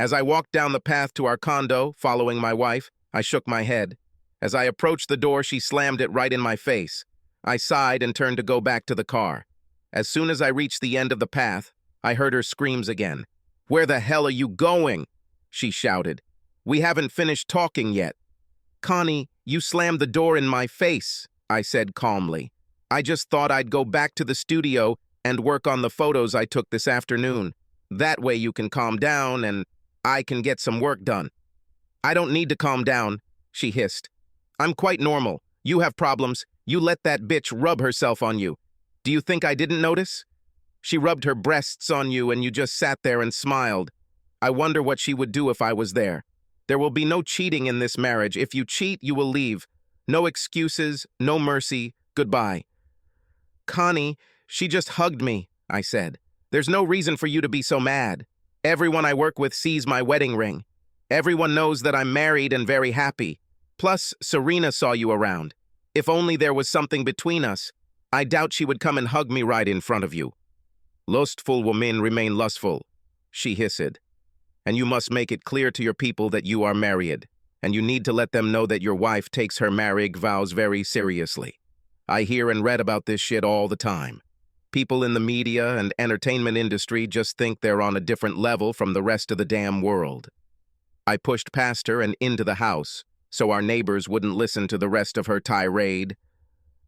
As I walked down the path to our condo, following my wife, I shook my head. As I approached the door, she slammed it right in my face. I sighed and turned to go back to the car. As soon as I reached the end of the path, I heard her screams again. "Where the hell are you going?" she shouted. "We haven't finished talking yet." "Connie, you slammed the door in my face," I said calmly. "I just thought I'd go back to the studio and work on the photos I took this afternoon. That way you can calm down and I can get some work done." "I don't need to calm down," she hissed. "I'm quite normal. You have problems. You let that bitch rub herself on you. Do you think I didn't notice? She rubbed her breasts on you and you just sat there and smiled. I wonder what she would do if I was there. There will be no cheating in this marriage. If you cheat, you will leave. No excuses, no mercy, goodbye." "Connie, she just hugged me," I said. "There's no reason for you to be so mad. Everyone I work with sees my wedding ring. Everyone knows that I'm married and very happy. Plus, Serena saw you around. If only there was something between us, I doubt she would come and hug me right in front of you." "Lustful women remain lustful," she hissed. "And you must make it clear to your people that you are married, and you need to let them know that your wife takes her marriage vows very seriously. I hear and read about this shit all the time. People in the media and entertainment industry just think they're on a different level from the rest of the damn world." I pushed past her and into the house, so our neighbors wouldn't listen to the rest of her tirade.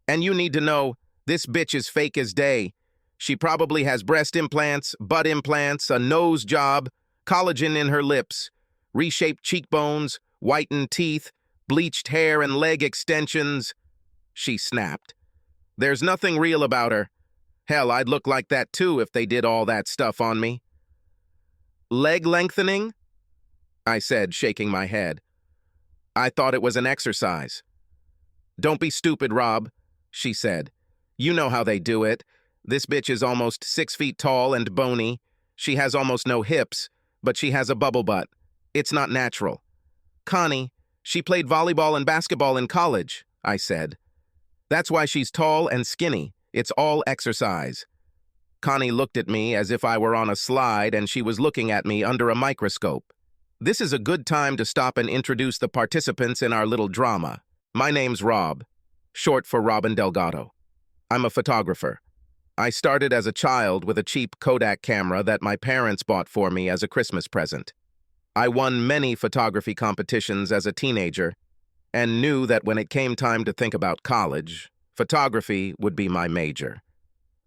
"And you need to know, this bitch is fake as day. She probably has breast implants, butt implants, a nose job, collagen in her lips, reshaped cheekbones, whitened teeth, bleached hair and leg extensions." She snapped. "There's nothing real about her. Hell, I'd look like that too if they did all that stuff on me." "Leg lengthening?" I said, shaking my head. "I thought it was an exercise." "Don't be stupid, Rob," she said. "You know how they do it. This bitch is almost 6 feet tall and bony. She has almost no hips, but she has a bubble butt. It's not natural." "Connie, she played volleyball and basketball in college," I said. "That's why she's tall and skinny. It's all exercise." Connie looked at me as if I were on a slide and she was looking at me under a microscope. "This is a good time to stop and introduce the participants in our little drama. My name's Rob, short for Robin Delgado. I'm a photographer. I started as a child with a cheap Kodak camera that my parents bought for me as a Christmas present. I won many photography competitions as a teenager and knew that when it came time to think about college, photography would be my major.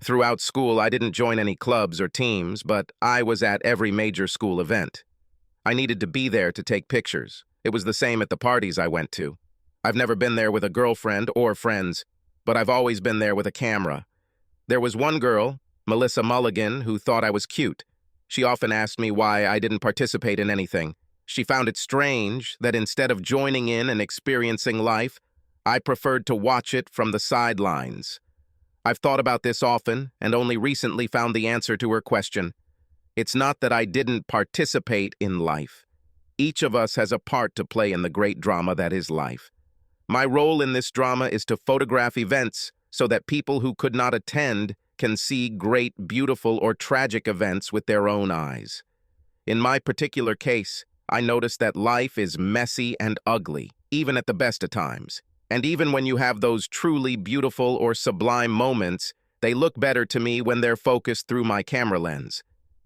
Throughout school, I didn't join any clubs or teams, but I was at every major school event. I needed to be there to take pictures. It was the same at the parties I went to. I've never been there with a girlfriend or friends, but I've always been there with a camera. There was one girl, Melissa Mulligan, who thought I was cute. She often asked me why I didn't participate in anything. She found it strange that instead of joining in and experiencing life, I preferred to watch it from the sidelines. I've thought about this often and only recently found the answer to her question. It's not that I didn't participate in life. Each of us has a part to play in the great drama that is life. My role in this drama is to photograph events so that people who could not attend can see great, beautiful, or tragic events with their own eyes. In my particular case, I noticed that life is messy and ugly, even at the best of times. And even when you have those truly beautiful or sublime moments, they look better to me when they're focused through my camera lens.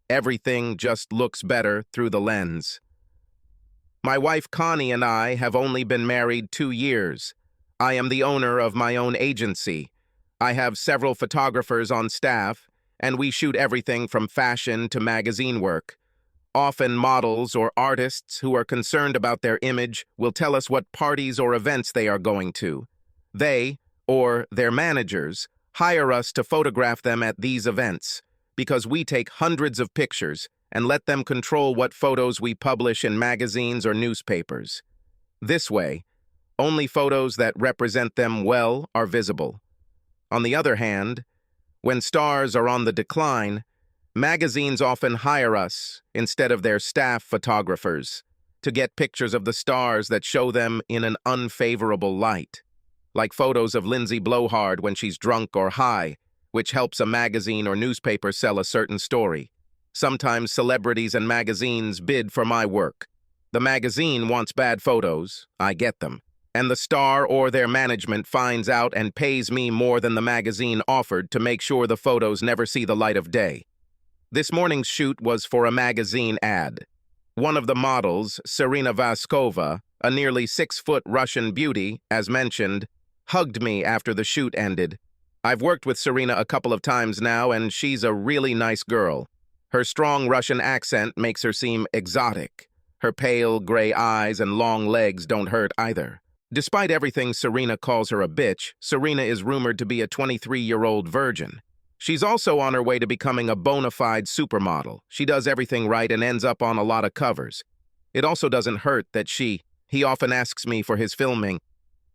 Everything just looks better through the lens. My wife Connie and I have only been married 2 years. I am the owner of my own agency. I have several photographers on staff, and we shoot everything from fashion to magazine work. Often models or artists who are concerned about their image will tell us what parties or events they are going to. They, or their managers, hire us to photograph them at these events, because we take hundreds of pictures and let them control what photos we publish in magazines or newspapers. This way, only photos that represent them well are visible. On the other hand, when stars are on the decline, magazines often hire us, instead of their staff photographers, to get pictures of the stars that show them in an unfavorable light, like photos of Lindsay Blowhard when she's drunk or high, which helps a magazine or newspaper sell a certain story. Sometimes celebrities and magazines bid for my work. The magazine wants bad photos, I get them, and the star or their management finds out and pays me more than the magazine offered to make sure the photos never see the light of day. This morning's shoot was for a magazine ad. One of the models, Serena Vaskova, a nearly 6-foot Russian beauty, as mentioned, hugged me after the shoot ended. I've worked with Serena a couple of times now, and she's a really nice girl. Her strong Russian accent makes her seem exotic. Her pale, gray eyes and long legs don't hurt either. Despite everything Serena calls her a bitch, Serena is rumored to be a 23-year-old virgin. She's also on her way to becoming a bona fide supermodel. She does everything right and ends up on a lot of covers. It also doesn't hurt that he often asks me for his filming.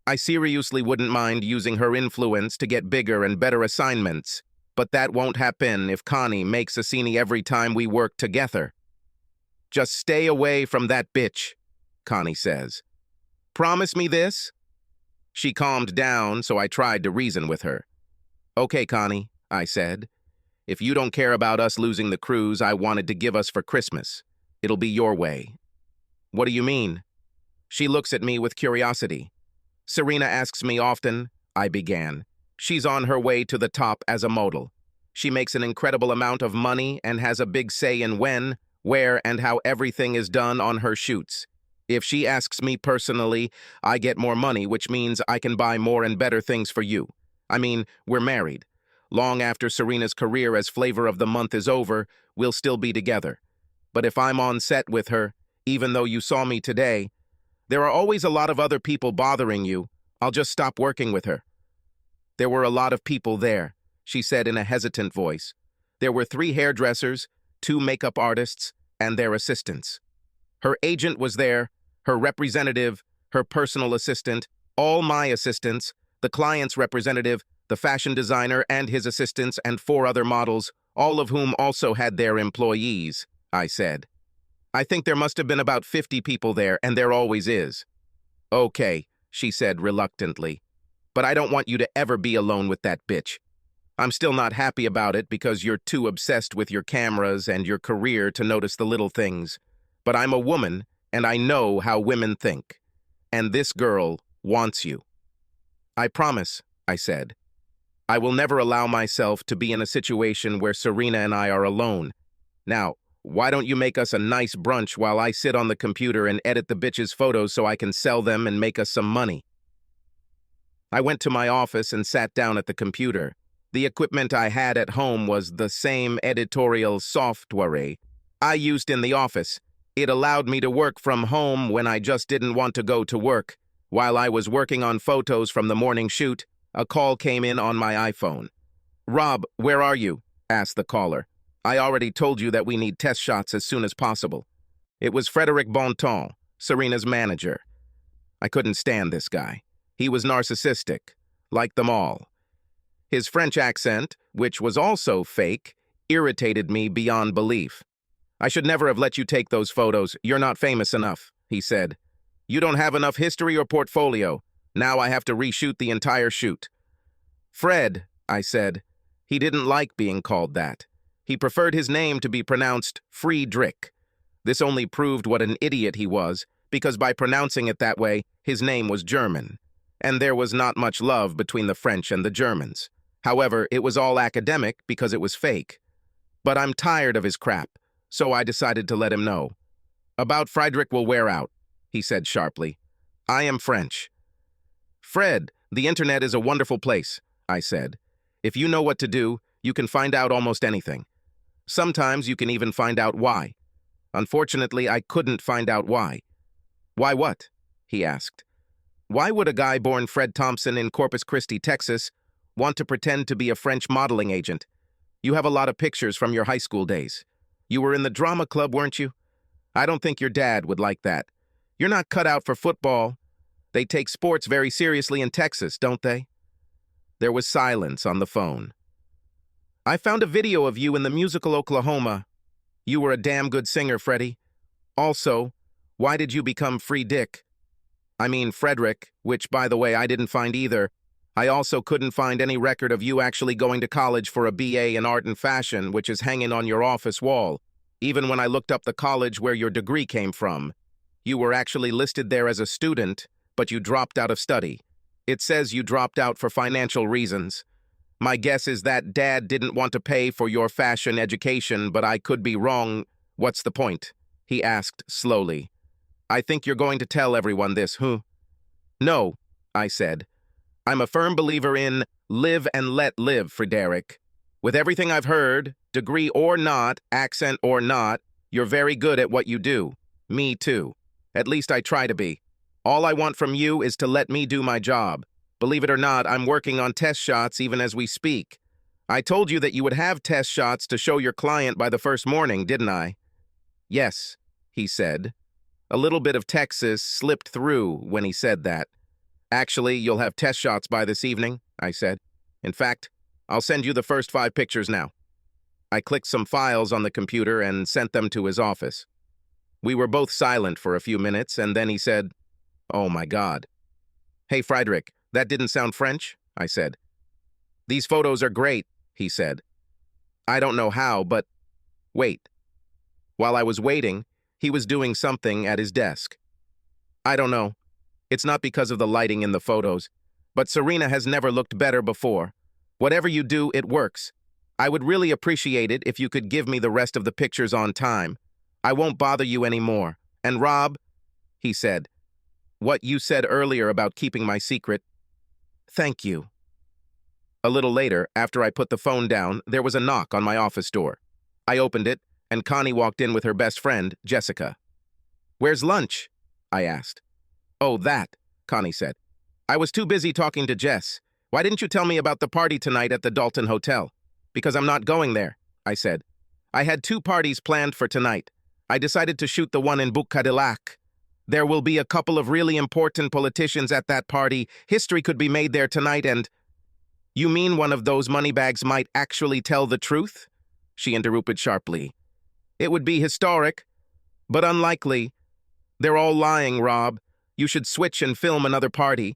I seriously wouldn't mind using her influence to get bigger and better assignments, but that won't happen if Connie makes a scene every time we work together. Just stay away from that bitch, Connie says. Promise me this? She calmed down, so I tried to reason with her. Okay, Connie, I said. If you don't care about us losing the cruise I wanted to give us for Christmas, it'll be your way. What do you mean? She looks at me with curiosity. Serena asks me often, I began. She's on her way to the top as a model. She makes an incredible amount of money and has a big say in when, where, and how everything is done on her shoots. If she asks me personally, I get more money, which means I can buy more and better things for you. I mean, we're married. Long after Serena's career as Flavor of the Month is over, we'll still be together. But if I'm on set with her, even though you saw me today, there are always a lot of other people bothering you. I'll just stop working with her. There were a lot of people there, she said in a hesitant voice. There were 3 hairdressers, 2 makeup artists, and their assistants. Her agent was there, her representative, her personal assistant, all my assistants, the client's representative, the fashion designer and his assistants, and 4 other models, all of whom also had their employees, I said. I think there must have been about 50 people there, and there always is. Okay, she said reluctantly, but I don't want you to ever be alone with that bitch. I'm still not happy about it because you're too obsessed with your cameras and your career to notice the little things. But I'm a woman, and I know how women think. And this girl wants you. I promise, I said. I will never allow myself to be in a situation where Serena and I are alone. Now, why don't you make us a nice brunch while I sit on the computer and edit the bitch's photos so I can sell them and make us some money? I went to my office and sat down at the computer. The equipment I had at home was the same editorial software I used in the office. It allowed me to work from home when I just didn't want to go to work. While I was working on photos from the morning shoot, a call came in on my iPhone. Rob, where are you? Asked the caller. I already told you that we need test shots as soon as possible. It was Frederic Bontemps, Serena's manager. I couldn't stand this guy. He was narcissistic, like them all. His French accent, which was also fake, irritated me beyond belief. I should never have let you take those photos. You're not famous enough, he said. You don't have enough history or portfolio. Now I have to reshoot the entire shoot. Fred, I said. He didn't like being called that. He preferred his name to be pronounced Friedrich. This only proved what an idiot he was, because by pronouncing it that way, his name was German. And there was not much love between the French and the Germans. However, it was all academic because it was fake. But I'm tired of his crap, so I decided to let him know. About Friedrich will wear out, he said sharply. I am French. Fred, the internet is a wonderful place, I said. If you know what to do, you can find out almost anything. Sometimes you can even find out why. Unfortunately, I couldn't find out why. Why what? He asked. Why would a guy born Fred Thompson in Corpus Christi, Texas, want to pretend to be a French modeling agent? You have a lot of pictures from your high school days. You were in the drama club, weren't you? I don't think your dad would like that. You're not cut out for football. They take sports very seriously in Texas, don't they? There was silence on the phone. I found a video of you in the musical Oklahoma. You were a damn good singer, Freddie. Also, why did you become Free Dick? I mean Frederick, which, by the way, I didn't find either. I also couldn't find any record of you actually going to college for a BA in art and fashion, which is hanging on your office wall. even when I looked up the college where your degree came from. You were actually listed there as a student, but you dropped out of study. It says you dropped out for financial reasons. My guess is that Dad didn't want to pay for your fashion education, but I could be wrong. What's the point? He asked slowly. I think you're going to tell everyone this, huh? No, I said. I'm a firm believer in live and let live, Frederick. With everything I've heard, degree or not, accent or not, you're very good at what you do. Me too. At least I try to be. All I want from you is to let me do my job. Believe it or not, I'm working on test shots even as we speak. I told you that you would have test shots to show your client by the first morning, didn't I? Yes, he said. A little bit of Texas slipped through when he said that. Actually, you'll have test shots by this evening, I said. In fact, I'll send you the first 5 pictures now. I clicked some files on the computer and sent them to his office. We were both silent for a few minutes, and then he said, "Oh my God." "Hey, Frederick, that didn't sound French," I said. "These photos are great," he said. I don't know how, but wait. While I was waiting, he was doing something at his desk. I don't know. It's not because of the lighting in the photos, but Serena has never looked better before. Whatever you do, it works. I would really appreciate it if you could give me the rest of the pictures on time. I won't bother you anymore. And Rob, he said, what you said earlier about keeping my secret, thank you. A little later, after I put the phone down, there was a knock on my office door. I opened it, and Connie walked in with her best friend, Jessica. "Where's lunch?" I asked. "Oh, that," Connie said. "I was too busy talking to Jess. Why didn't you tell me about the party tonight at the Dalton Hotel?" "Because I'm not going there," I said. "I had 2 parties planned for tonight. I decided to shoot the one in Buc-Cadillac. There will be a couple of really important politicians at that party. History could be made there tonight and—" "You mean one of those moneybags might actually tell the truth?" she interrupted sharply. "It would be historic, but unlikely. They're all lying, Rob. You should switch and film another party.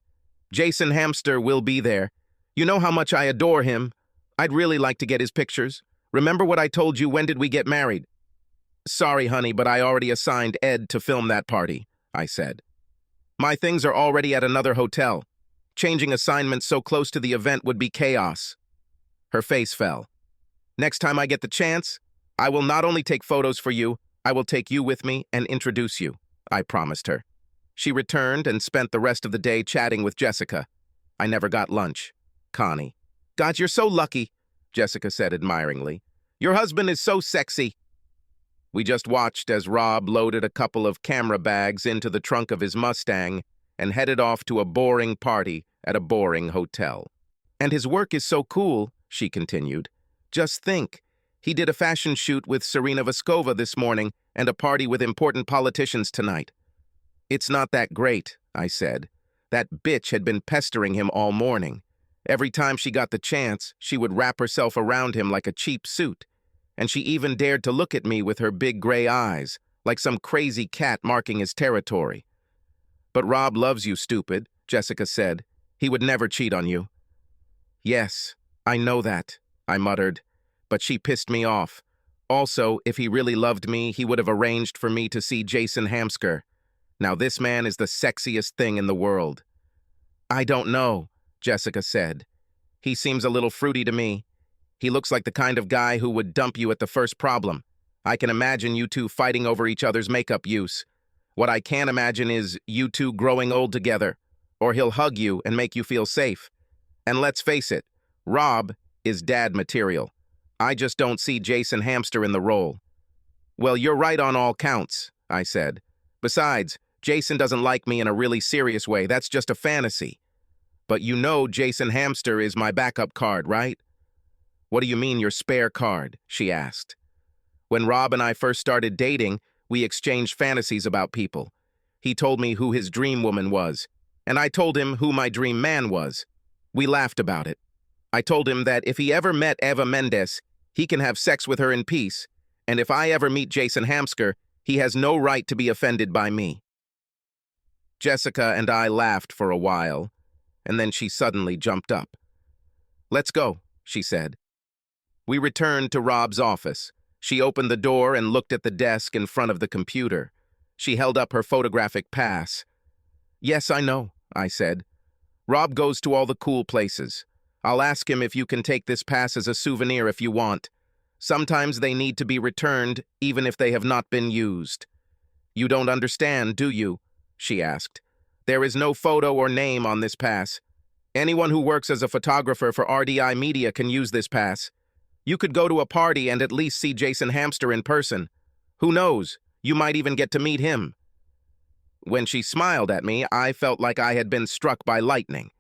Jason Hamster will be there. You know how much I adore him. I'd really like to get his pictures. Remember what I told you, when did we get married?" "Sorry, honey, but I already assigned Ed to film that party," I said. "My things are already at another hotel. Changing assignments so close to the event would be chaos." Her face fell. "Next time I get the chance, I will not only take photos for you, I will take you with me and introduce you," I promised her. She returned and spent the rest of the day chatting with Jessica. I never got lunch. Connie. "God, you're so lucky," Jessica said admiringly. "Your husband is so sexy." We just watched as Rob loaded a couple of camera bags into the trunk of his Mustang and headed off to a boring party at a boring hotel. "And his work is so cool," she continued. "Just think, he did a fashion shoot with Serena Voskova this morning and a party with important politicians tonight." "It's not that great," I said. That bitch had been pestering him all morning. Every time she got the chance, she would wrap herself around him like a cheap suit. And she even dared to look at me with her big gray eyes, like some crazy cat marking his territory. "But Rob loves you, stupid," Jessica said. "He would never cheat on you." "Yes, I know that," I muttered. But she pissed me off. Also, if he really loved me, he would have arranged for me to see Jason Hamsker. Now this man is the sexiest thing in the world. "I don't know," Jessica said. "He seems a little fruity to me. He looks like the kind of guy who would dump you at the first problem. I can imagine you two fighting over each other's makeup use. What I can't imagine is you two growing old together, or he'll hug you and make you feel safe. And let's face it, Rob is dad material. I just don't see Jason Hamster in the role." "Well, you're right on all counts," I said. "Besides, Jason doesn't like me in a really serious way. That's just a fantasy. But you know Jason Hamster is my backup card, right?" "What do you mean, your spare card?" she asked. "When Rob and I first started dating, we exchanged fantasies about people. He told me who his dream woman was, and I told him who my dream man was. We laughed about it. I told him that if he ever met Eva Mendes, he can have sex with her in peace, and if I ever meet Jason Hamsker, he has no right to be offended by me." Jessica and I laughed for a while, and then she suddenly jumped up. "Let's go," she said. We returned to Rob's office. She opened the door and looked at the desk in front of the computer. She held up her photographic pass. "Yes, I know," I said. "Rob goes to all the cool places. I'll ask him if you can take this pass as a souvenir if you want. Sometimes they need to be returned, even if they have not been used." "You don't understand, do you?" she asked. "There is no photo or name on this pass. Anyone who works as a photographer for RDI Media can use this pass. You could go to a party and at least see Jason Hamster in person. Who knows, you might even get to meet him." When she smiled at me, I felt like I had been struck by lightning.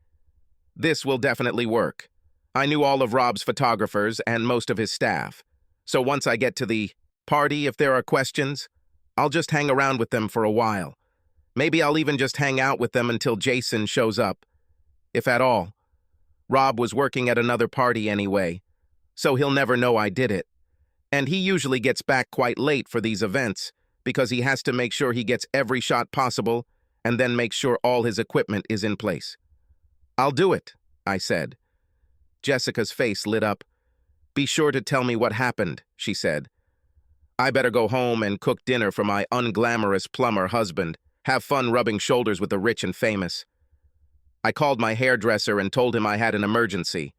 This will definitely work. I knew all of Rob's photographers and most of his staff. So once I get to the party, if there are questions, I'll just hang around with them for a while. Maybe I'll even just hang out with them until Jason shows up, if at all. Rob was working at another party anyway, so he'll never know I did it. And he usually gets back quite late for these events because he has to make sure he gets every shot possible and then make sure all his equipment is in place. "I'll do it," I said. Jessica's face lit up. "Be sure to tell me what happened," she said. "I better go home and cook dinner for my unglamorous plumber husband. Have fun rubbing shoulders with the rich and famous." I called my hairdresser and told him I had an emergency.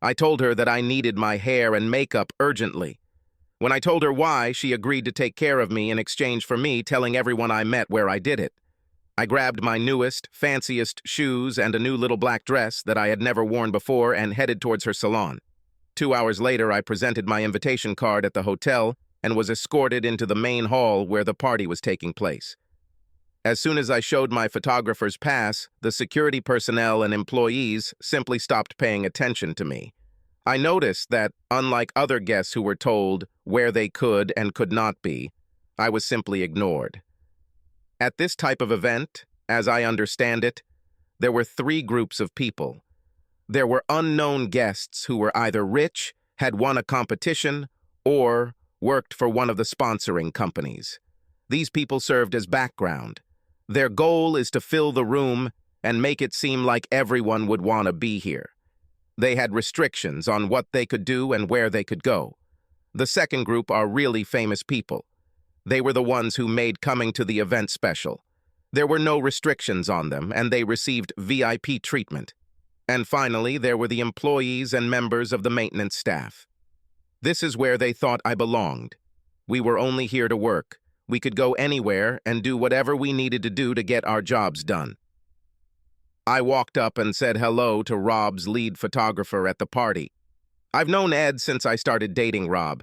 I told her that I needed my hair and makeup urgently. When I told her why, she agreed to take care of me in exchange for me telling everyone I met where I did it. I grabbed my newest, fanciest shoes and a new little black dress that I had never worn before and headed towards her salon. 2 hours later, I presented my invitation card at the hotel and was escorted into the main hall where the party was taking place. As soon as I showed my photographer's pass, the security personnel and employees simply stopped paying attention to me. I noticed that, unlike other guests who were told where they could and could not be, I was simply ignored. At this type of event, as I understand it, there were 3 groups of people. There were unknown guests who were either rich, had won a competition, or worked for one of the sponsoring companies. These people served as background. Their goal is to fill the room and make it seem like everyone would want to be here. They had restrictions on what they could do and where they could go. The second group are really famous people. They were the ones who made coming to the event special. There were no restrictions on them, and they received VIP treatment. And finally, there were the employees and members of the maintenance staff. This is where they thought I belonged. We were only here to work. We could go anywhere and do whatever we needed to do to get our jobs done. I walked up and said hello to Rob's lead photographer at the party. I've known Ed since I started dating Rob.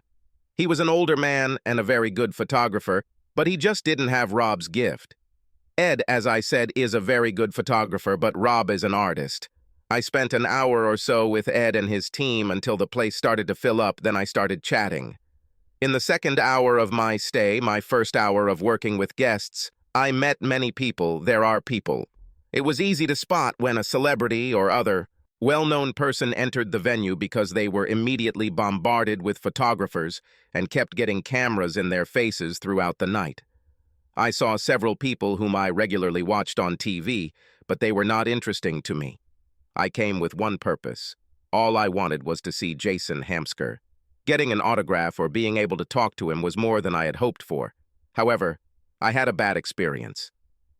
He was an older man and a very good photographer, but he just didn't have Rob's gift. Ed, as I said, is a very good photographer, but Rob is an artist. I spent an hour or so with Ed and his team until the place started to fill up, then I started chatting. In the second hour of my stay, my first hour of working with guests, I met many people. There are people. It was easy to spot when a celebrity or other well-known person entered the venue because they were immediately bombarded with photographers and kept getting cameras in their faces throughout the night. I saw several people whom I regularly watched on TV, but they were not interesting to me. I came with one purpose. All I wanted was to see Jason Hamster. Getting an autograph or being able to talk to him was more than I had hoped for. However, I had a bad experience.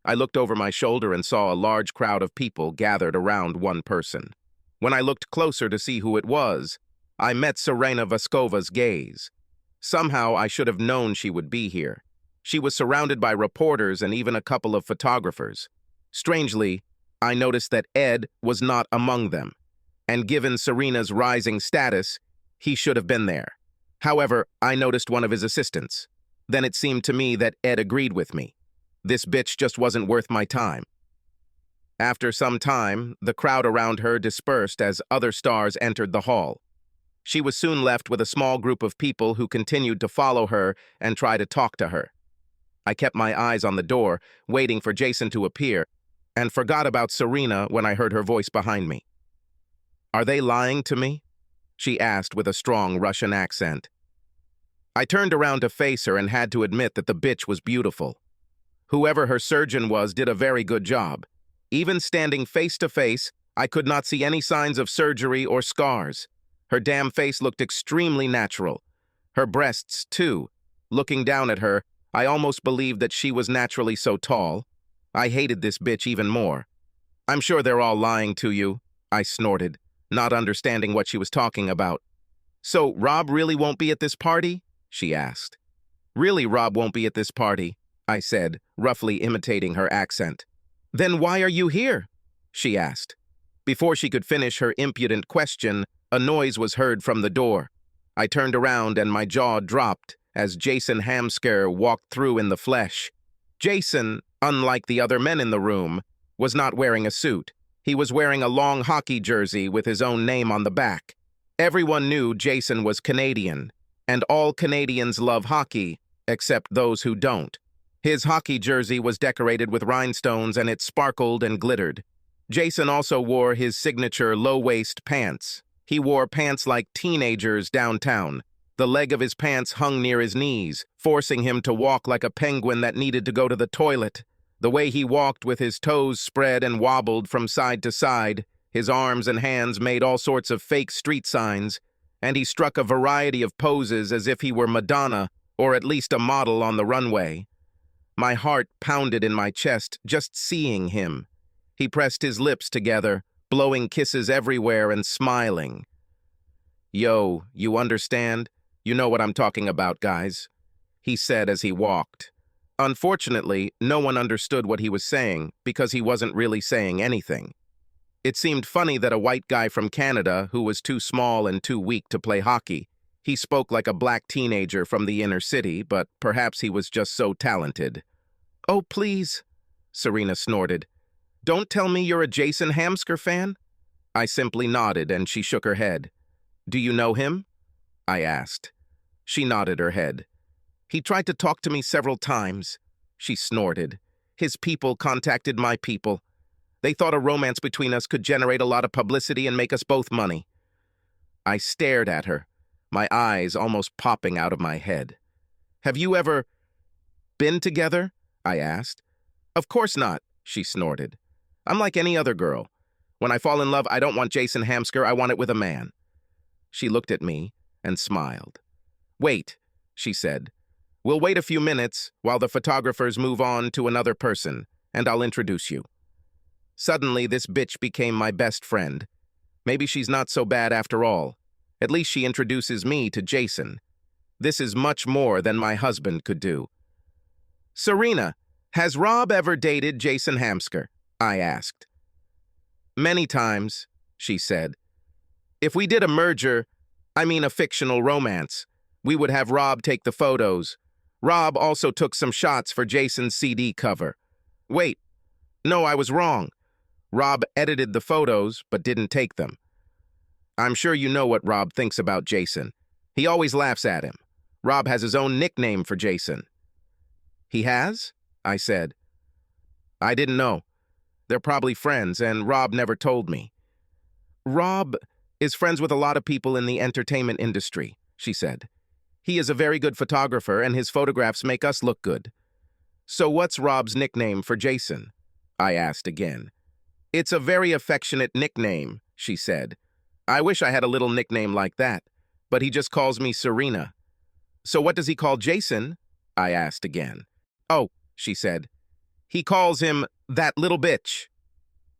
I looked over my shoulder and saw a large crowd of people gathered around one person. When I looked closer to see who it was, I met Serena Voskova's gaze. Somehow I should have known she would be here. She was surrounded by reporters and even a couple of photographers. Strangely, I noticed that Ed was not among them, and given Serena's rising status, he should have been there. However, I noticed one of his assistants. Then it seemed to me that Ed agreed with me. This bitch just wasn't worth my time. After some time, the crowd around her dispersed as other stars entered the hall. She was soon left with a small group of people who continued to follow her and try to talk to her. I kept my eyes on the door, waiting for Jason to appear, and forgot about Serena when I heard her voice behind me. "Are they lying to me?" she asked with a strong Russian accent. I turned around to face her and had to admit that the bitch was beautiful. Whoever her surgeon was did a very good job. Even standing face to face, I could not see any signs of surgery or scars. Her damn face looked extremely natural. Her breasts, too. Looking down at her, I almost believed that she was naturally so tall. I hated this bitch even more. "I'm sure they're all lying to you," I snorted, not understanding what she was talking about. "So, Rob really won't be at this party?" she asked. "Really, Rob won't be at this party," I said, roughly imitating her accent. "Then why are you here?" she asked. Before she could finish her impudent question, a noise was heard from the door. I turned around and my jaw dropped as Jason Hamsker walked through in the flesh. Jason, unlike the other men in the room, was not wearing a suit. He was wearing a long hockey jersey with his own name on the back. Everyone knew Jason was Canadian, and all Canadians love hockey, except those who don't. His hockey jersey was decorated with rhinestones and it sparkled and glittered. Jason also wore his signature low-waist pants. He wore pants like teenagers downtown. The leg of his pants hung near his knees, forcing him to walk like a penguin that needed to go to the toilet. The way he walked with his toes spread and wobbled from side to side, his arms and hands made all sorts of fake street signs, and he struck a variety of poses as if he were Madonna or at least a model on the runway. My heart pounded in my chest just seeing him. He pressed his lips together, blowing kisses everywhere and smiling. "Yo, you understand? You know what I'm talking about, guys," he said as he walked. Unfortunately, no one understood what he was saying because he wasn't really saying anything. It seemed funny that a white guy from Canada, who was too small and too weak to play hockey, he spoke like a black teenager from the inner city, but perhaps he was just so talented. "Oh, please," Serena snorted. "Don't tell me you're a Jason Hamsker fan?" I simply nodded and she shook her head. "Do you know him?" I asked. She nodded her head. "He tried to talk to me several times," she snorted. "His people contacted my people. They thought a romance between us could generate a lot of publicity and make us both money." I stared at her, my eyes almost popping out of my head. "Have you ever been together?" I asked. "Of course not," she snorted. "I'm like any other girl. When I fall in love, I don't want Jason Hamsker, I want it with a man." She looked at me and smiled. "Wait," she said. "We'll wait a few minutes while the photographers move on to another person, and I'll introduce you." Suddenly, this bitch became my best friend. Maybe she's not so bad after all. At least she introduces me to Jason. This is much more than my husband could do. "Serena, has Rob ever dated Jason Hamsker?" I asked. "Many times," she said. "If we did a merger, I mean a fictional romance, we would have Rob take the photos. Rob also took some shots for Jason's CD cover. Wait, no, I was wrong. Rob edited the photos, but didn't take them. I'm sure you know what Rob thinks about Jason. He always laughs at him. Rob has his own nickname for Jason." "He has?" I said. "I didn't know. They're probably friends, and Rob never told me." "Rob is friends with a lot of people in the entertainment industry," she said. "He is a very good photographer, and his photographs make us look good." "So what's Rob's nickname for Jason?" I asked again. "It's a very affectionate nickname," she said. "I wish I had a little nickname like that, but he just calls me Serena." "So what does he call Jason?" I asked again. "Oh," she said, "he calls him that little bitch."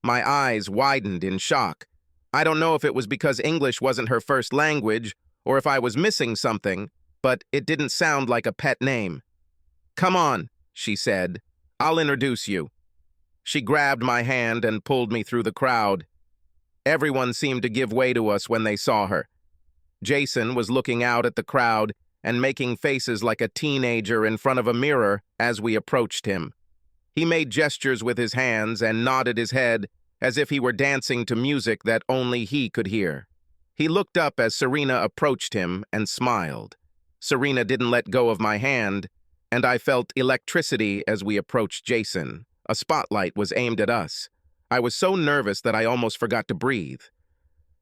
My eyes widened in shock. I don't know if it was because English wasn't her first language or if I was missing something, but it didn't sound like a pet name. "Come on," she said. "I'll introduce you." She grabbed my hand and pulled me through the crowd. Everyone seemed to give way to us when they saw her. Jason was looking out at the crowd and making faces like a teenager in front of a mirror as we approached him. He made gestures with his hands and nodded his head as if he were dancing to music that only he could hear. He looked up as Serena approached him and smiled. Serena didn't let go of my hand, and I felt electricity as we approached Jason. A spotlight was aimed at us. I was so nervous that I almost forgot to breathe.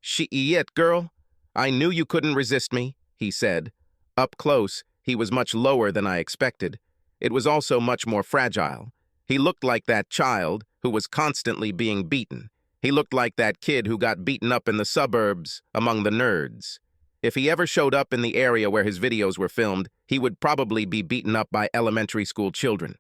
"Shit, girl. I knew you couldn't resist me," he said. Up close, he was much lower than I expected. It was also much more fragile. He looked like that child who was constantly being beaten. He looked like that kid who got beaten up in the suburbs among the nerds. If he ever showed up in the area where his videos were filmed, he would probably be beaten up by elementary school children.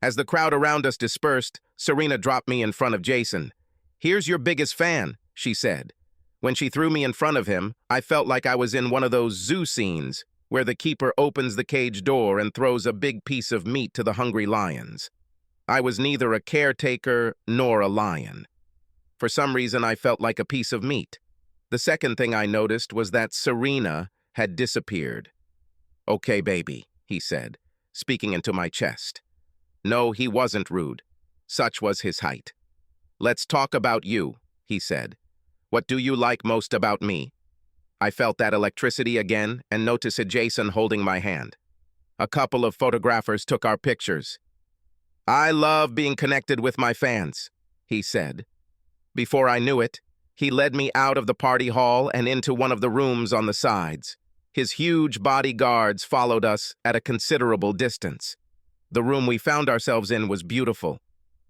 As the crowd around us dispersed, Serena dropped me in front of Jason. "Here's your biggest fan," she said. When she threw me in front of him, I felt like I was in one of those zoo scenes where the keeper opens the cage door and throws a big piece of meat to the hungry lions. I was neither a caretaker nor a lion. For some reason, I felt like a piece of meat. The second thing I noticed was that Serena had disappeared. "Okay, baby," he said, speaking into my chest. No, he wasn't rude. Such was his height. "Let's talk about you," he said. "What do you like most about me?" I felt that electricity again and noticed Jason holding my hand. A couple of photographers took our pictures. "I love being connected with my fans," he said. Before I knew it, he led me out of the party hall and into one of the rooms on the sides. His huge bodyguards followed us at a considerable distance. The room we found ourselves in was beautiful.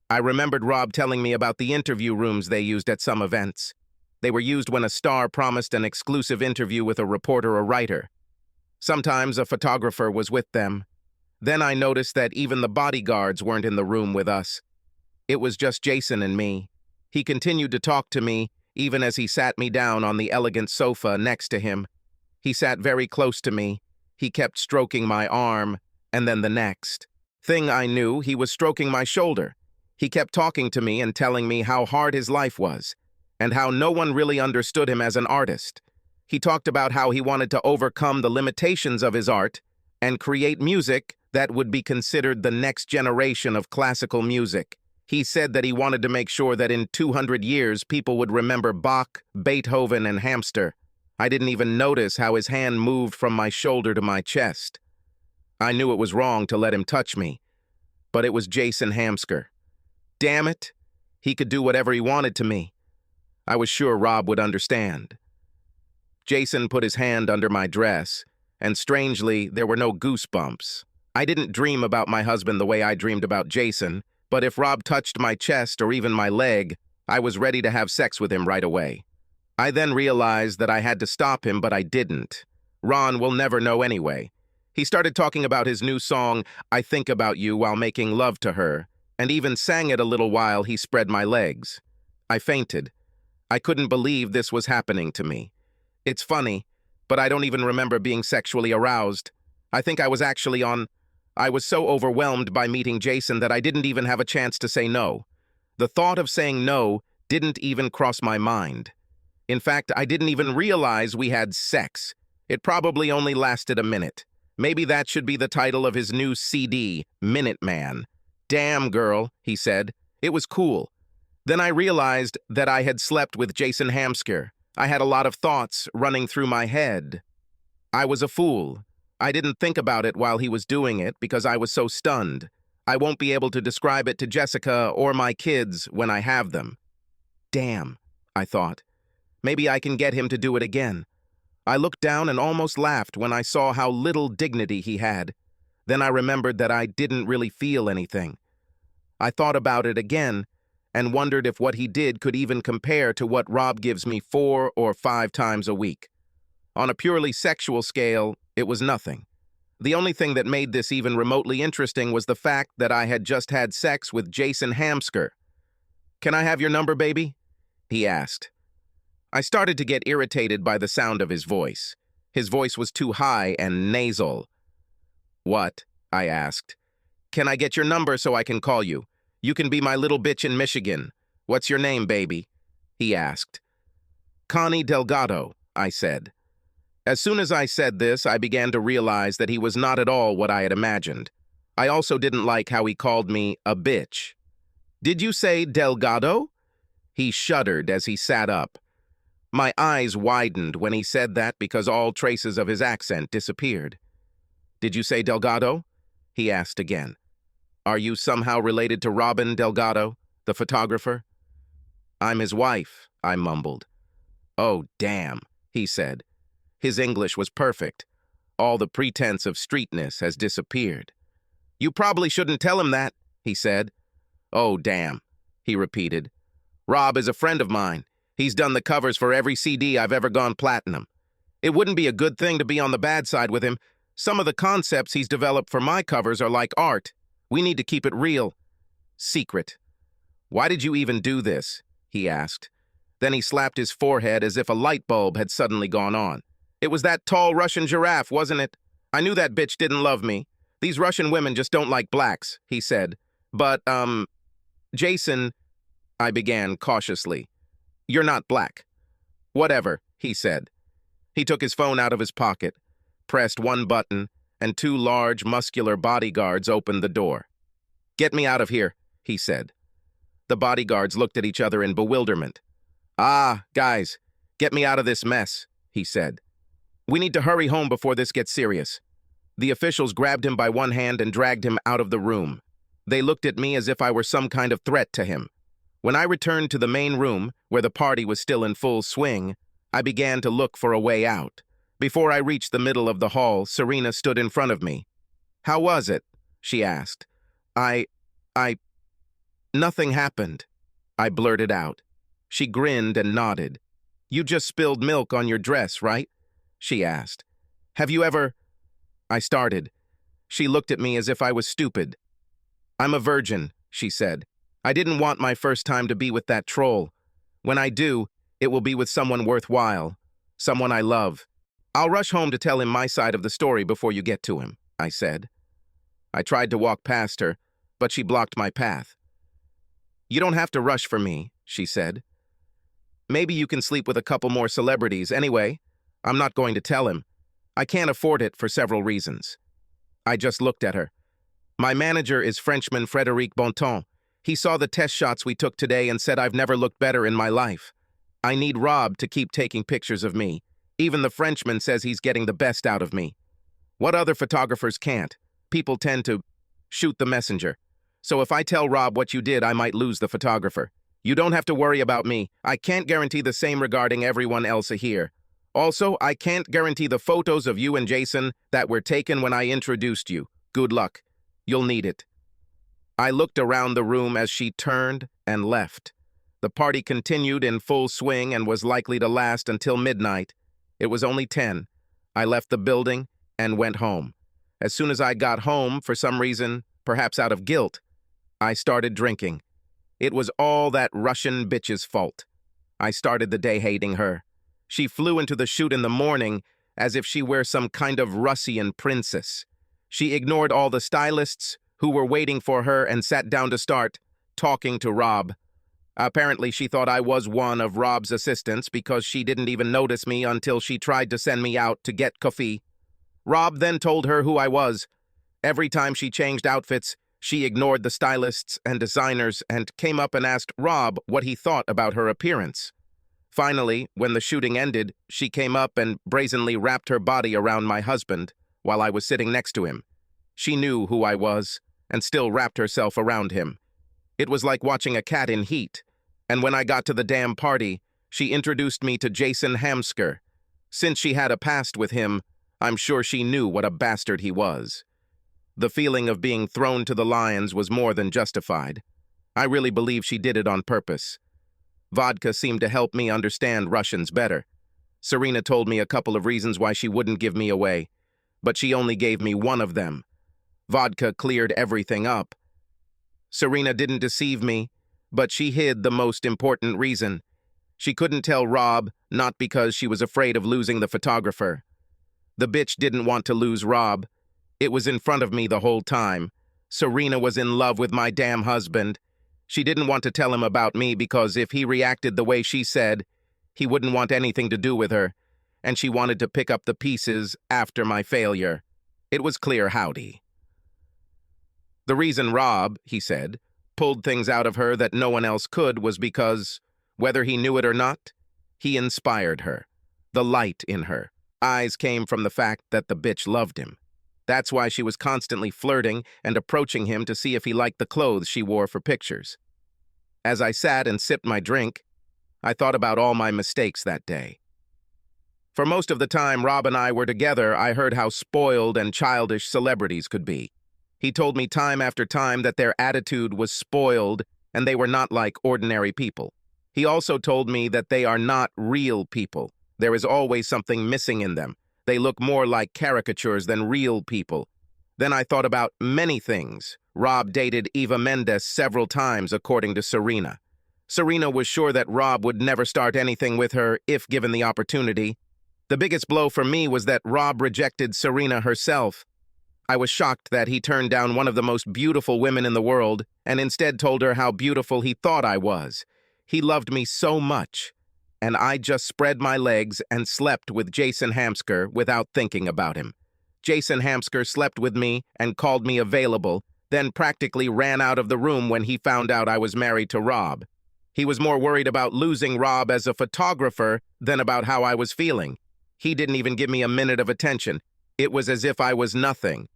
I remembered Rob telling me about the interview rooms they used at some events. They were used when a star promised an exclusive interview with a reporter or writer. Sometimes a photographer was with them. Then I noticed that even the bodyguards weren't in the room with us. It was just Jason and me. He continued to talk to me, even as he sat me down on the elegant sofa next to him. He sat very close to me. He kept stroking my arm, and then the next. Thing I knew, he was stroking my shoulder. He kept talking to me and telling me how hard his life was, and how no one really understood him as an artist. He talked about how he wanted to overcome the limitations of his art and create music that would be considered the next generation of classical music. He said that he wanted to make sure that in 200 years people would remember Bach, Beethoven, and Hamster. I didn't even notice how his hand moved from my shoulder to my chest. I knew it was wrong to let him touch me, but it was Jason Hamsker. Damn it, he could do whatever he wanted to me. I was sure Rob would understand. Jason put his hand under my dress, and strangely, there were no goosebumps. I didn't dream about my husband the way I dreamed about Jason, but if Rob touched my chest or even my leg, I was ready to have sex with him right away. I then realized that I had to stop him, but I didn't. Ron will never know anyway. He started talking about his new song, "I Think About You," while making love to her, and even sang it a little while he spread my legs. I fainted. I couldn't believe this was happening to me. It's funny, but I don't even remember being sexually aroused. I think I was actually I was so overwhelmed by meeting Jason that I didn't even have a chance to say no. The thought of saying no didn't even cross my mind. In fact, I didn't even realize we had sex. It probably only lasted a minute. Maybe that should be the title of his new CD, Minute Man. "Damn, girl," he said. It was cool. Then I realized that I had slept with Jason Hamsker. I had a lot of thoughts running through my head. I was a fool. I didn't think about it while he was doing it because I was so stunned. I won't be able to describe it to Jessica or my kids when I have them. Damn, I thought. Maybe I can get him to do it again. I looked down and almost laughed when I saw how little dignity he had. Then I remembered that I didn't really feel anything. I thought about it again and wondered if what he did could even compare to what Rob gives me 4 or 5 times a week. On a purely sexual scale, it was nothing. The only thing that made this even remotely interesting was the fact that I had just had sex with Jason Hamsker. "Can I have your number, baby?" he asked. I started to get irritated by the sound of his voice. His voice was too high and nasal. "What?" I asked. "Can I get your number so I can call you? You can be my little bitch in Michigan. What's your name, baby?" he asked. "Connie Delgado," I said. As soon as I said this, I began to realize that he was not at all what I had imagined. I also didn't like how he called me a bitch. "Did you say Delgado?" He shuddered as he sat up. My eyes widened when he said that because all traces of his accent disappeared. "Did you say Delgado?" he asked again. "Are you somehow related to Robin Delgado, the photographer?" "I'm his wife," I mumbled. "Oh, damn," he said. His English was perfect. All the pretense of streetness has disappeared. "You probably shouldn't tell him that," he said. "Oh, damn," he repeated. "Rob is a friend of mine. He's done the covers for every CD I've ever gone platinum. It wouldn't be a good thing to be on the bad side with him. Some of the concepts he's developed for my covers are like art. We need to keep it real. Secret. Why did you even do this? He asked. Then he slapped his forehead as if a light bulb had suddenly gone on. It was that tall Russian giraffe, wasn't it? I knew that bitch didn't love me. These Russian women just don't like blacks, he said. But, Jason, I began cautiously. You're not black. Whatever, he said. He took his phone out of his pocket, pressed one button, and two large, muscular bodyguards opened the door. Get me out of here, he said. The bodyguards looked at each other in bewilderment. Ah, guys, get me out of this mess, he said. We need to hurry home before this gets serious. The officials grabbed him by one hand and dragged him out of the room. They looked at me as if I were some kind of threat to him. When I returned to the main room, where the party was still in full swing, I began to look for a way out. Before I reached the middle of the hall, Serena stood in front of me. How was it? She asked. Nothing happened, I blurted out. She grinned and nodded. You just spilled milk on your dress, right? She asked. Have you ever... I started. She looked at me as if I was stupid. I'm a virgin, she said. I didn't want my first time to be with that troll. When I do, it will be with someone worthwhile, someone I love. I'll rush home to tell him my side of the story before you get to him, I said. I tried to walk past her, but she blocked my path. You don't have to rush for me, she said. Maybe you can sleep with a couple more celebrities. Anyway, I'm not going to tell him. I can't afford it for several reasons. I just looked at her. My manager is Frenchman Frédéric Bontemps. He saw the test shots we took today and said I've never looked better in my life. I need Rob to keep taking pictures of me. Even the Frenchman says he's getting the best out of me. What other photographers can't? People tend to shoot the messenger. So if I tell Rob what you did, I might lose the photographer. You don't have to worry about me. I can't guarantee the same regarding everyone else here. Also, I can't guarantee the photos of you and Jason that were taken when I introduced you. Good luck. You'll need it. I looked around the room as she turned and left. The party continued in full swing and was likely to last until midnight. It was only 10. I left the building and went home. As soon as I got home, for some reason, perhaps out of guilt, I started drinking. It was all that Russian bitch's fault. I started the day hating her. She flew into the shoot in the morning as if she were some kind of Russian princess. She ignored all the stylists who were waiting for her and sat down to start talking to Rob. Apparently, she thought I was one of Rob's assistants because she didn't even notice me until she tried to send me out to get coffee. Rob then told her who I was. Every time she changed outfits, she ignored the stylists and designers and came up and asked Rob what he thought about her appearance. Finally, when the shooting ended, she came up and brazenly wrapped her body around my husband while I was sitting next to him. She knew who I was and still wrapped herself around him. It was like watching a cat in heat. And when I got to the damn party, she introduced me to Jason Hamsker. Since she had a past with him, I'm sure she knew what a bastard he was. The feeling of being thrown to the lions was more than justified. I really believe she did it on purpose. Vodka seemed to help me understand Russians better. Serena told me a couple of reasons why she wouldn't give me away, but she only gave me one of them. Vodka cleared everything up. Serena didn't deceive me, but she hid the most important reason. She couldn't tell Rob, not because she was afraid of losing the photographer. The bitch didn't want to lose Rob. It was in front of me the whole time. Serena was in love with my damn husband. She didn't want to tell him about me because if he reacted the way she said, he wouldn't want anything to do with her, and she wanted to pick up the pieces after my failure. It was clear howdy. The reason Rob, he said, pulled things out of her that no one else could was because, whether he knew it or not, he inspired her. The light in her eyes came from the fact that the bitch loved him. That's why she was constantly flirting and approaching him to see if he liked the clothes she wore for pictures. As I sat and sipped my drink, I thought about all my mistakes that day. For most of the time Rob and I were together, I heard how spoiled and childish celebrities could be. He told me time after time that their attitude was spoiled and they were not like ordinary people. He also told me that they are not real people. There is always something missing in them. They look more like caricatures than real people. Then I thought about many things. Rob dated Eva Mendes several times, according to Serena. Serena was sure that Rob would never start anything with her if given the opportunity. The biggest blow for me was that Rob rejected Serena herself. I was shocked that he turned down one of the most beautiful women in the world and instead told her how beautiful he thought I was. He loved me so much, and I just spread my legs and slept with Jason Hamsker without thinking about him. Jason Hamsker slept with me and called me available, then practically ran out of the room when he found out I was married to Rob. He was more worried about losing Rob as a photographer than about how I was feeling. He didn't even give me a minute of attention. It was as if I was nothing.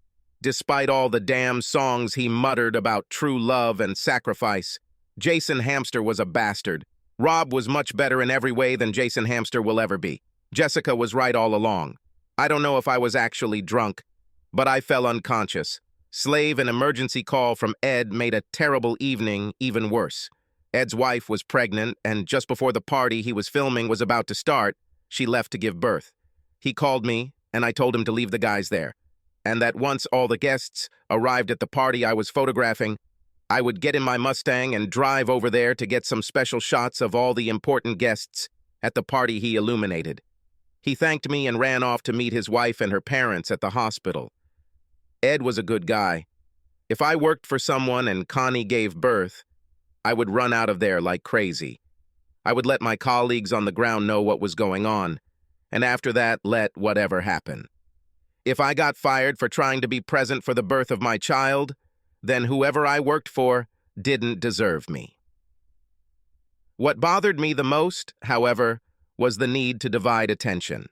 Despite all the damn songs he muttered about true love and sacrifice, Jason Hamster was a bastard. Rob was much better in every way than Jason Hamster will ever be. Jessica was right all along. I don't know if I was actually drunk, but I fell unconscious. Slave, an emergency call from Ed made a terrible evening even worse. Ed's wife was pregnant, and just before the party he was filming was about to start, she left to give birth. He called me, and I told him to leave the guys there, and that once all the guests arrived at the party I was photographing, I would get in my Mustang and drive over there to get some special shots of all the important guests at the party he illuminated. He thanked me and ran off to meet his wife and her parents at the hospital. Ed was a good guy. If I worked for someone and Connie gave birth, I would run out of there like crazy. I would let my colleagues on the ground know what was going on, and after that, let whatever happen. If I got fired for trying to be present for the birth of my child, then whoever I worked for didn't deserve me. What bothered me the most, however, was the need to divide attention.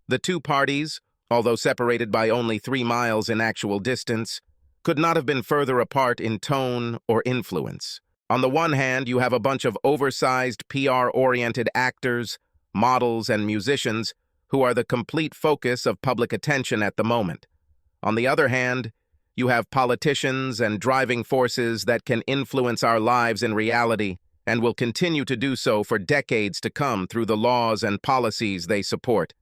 The two parties, although separated by only 3 miles in actual distance, could not have been further apart in tone or influence. On the one hand, you have a bunch of oversized, PR-oriented actors, models, and musicians who are the complete focus of public attention at the moment. On the other hand, you have politicians and driving forces that can influence our lives in reality and will continue to do so for decades to come through the laws and policies they support.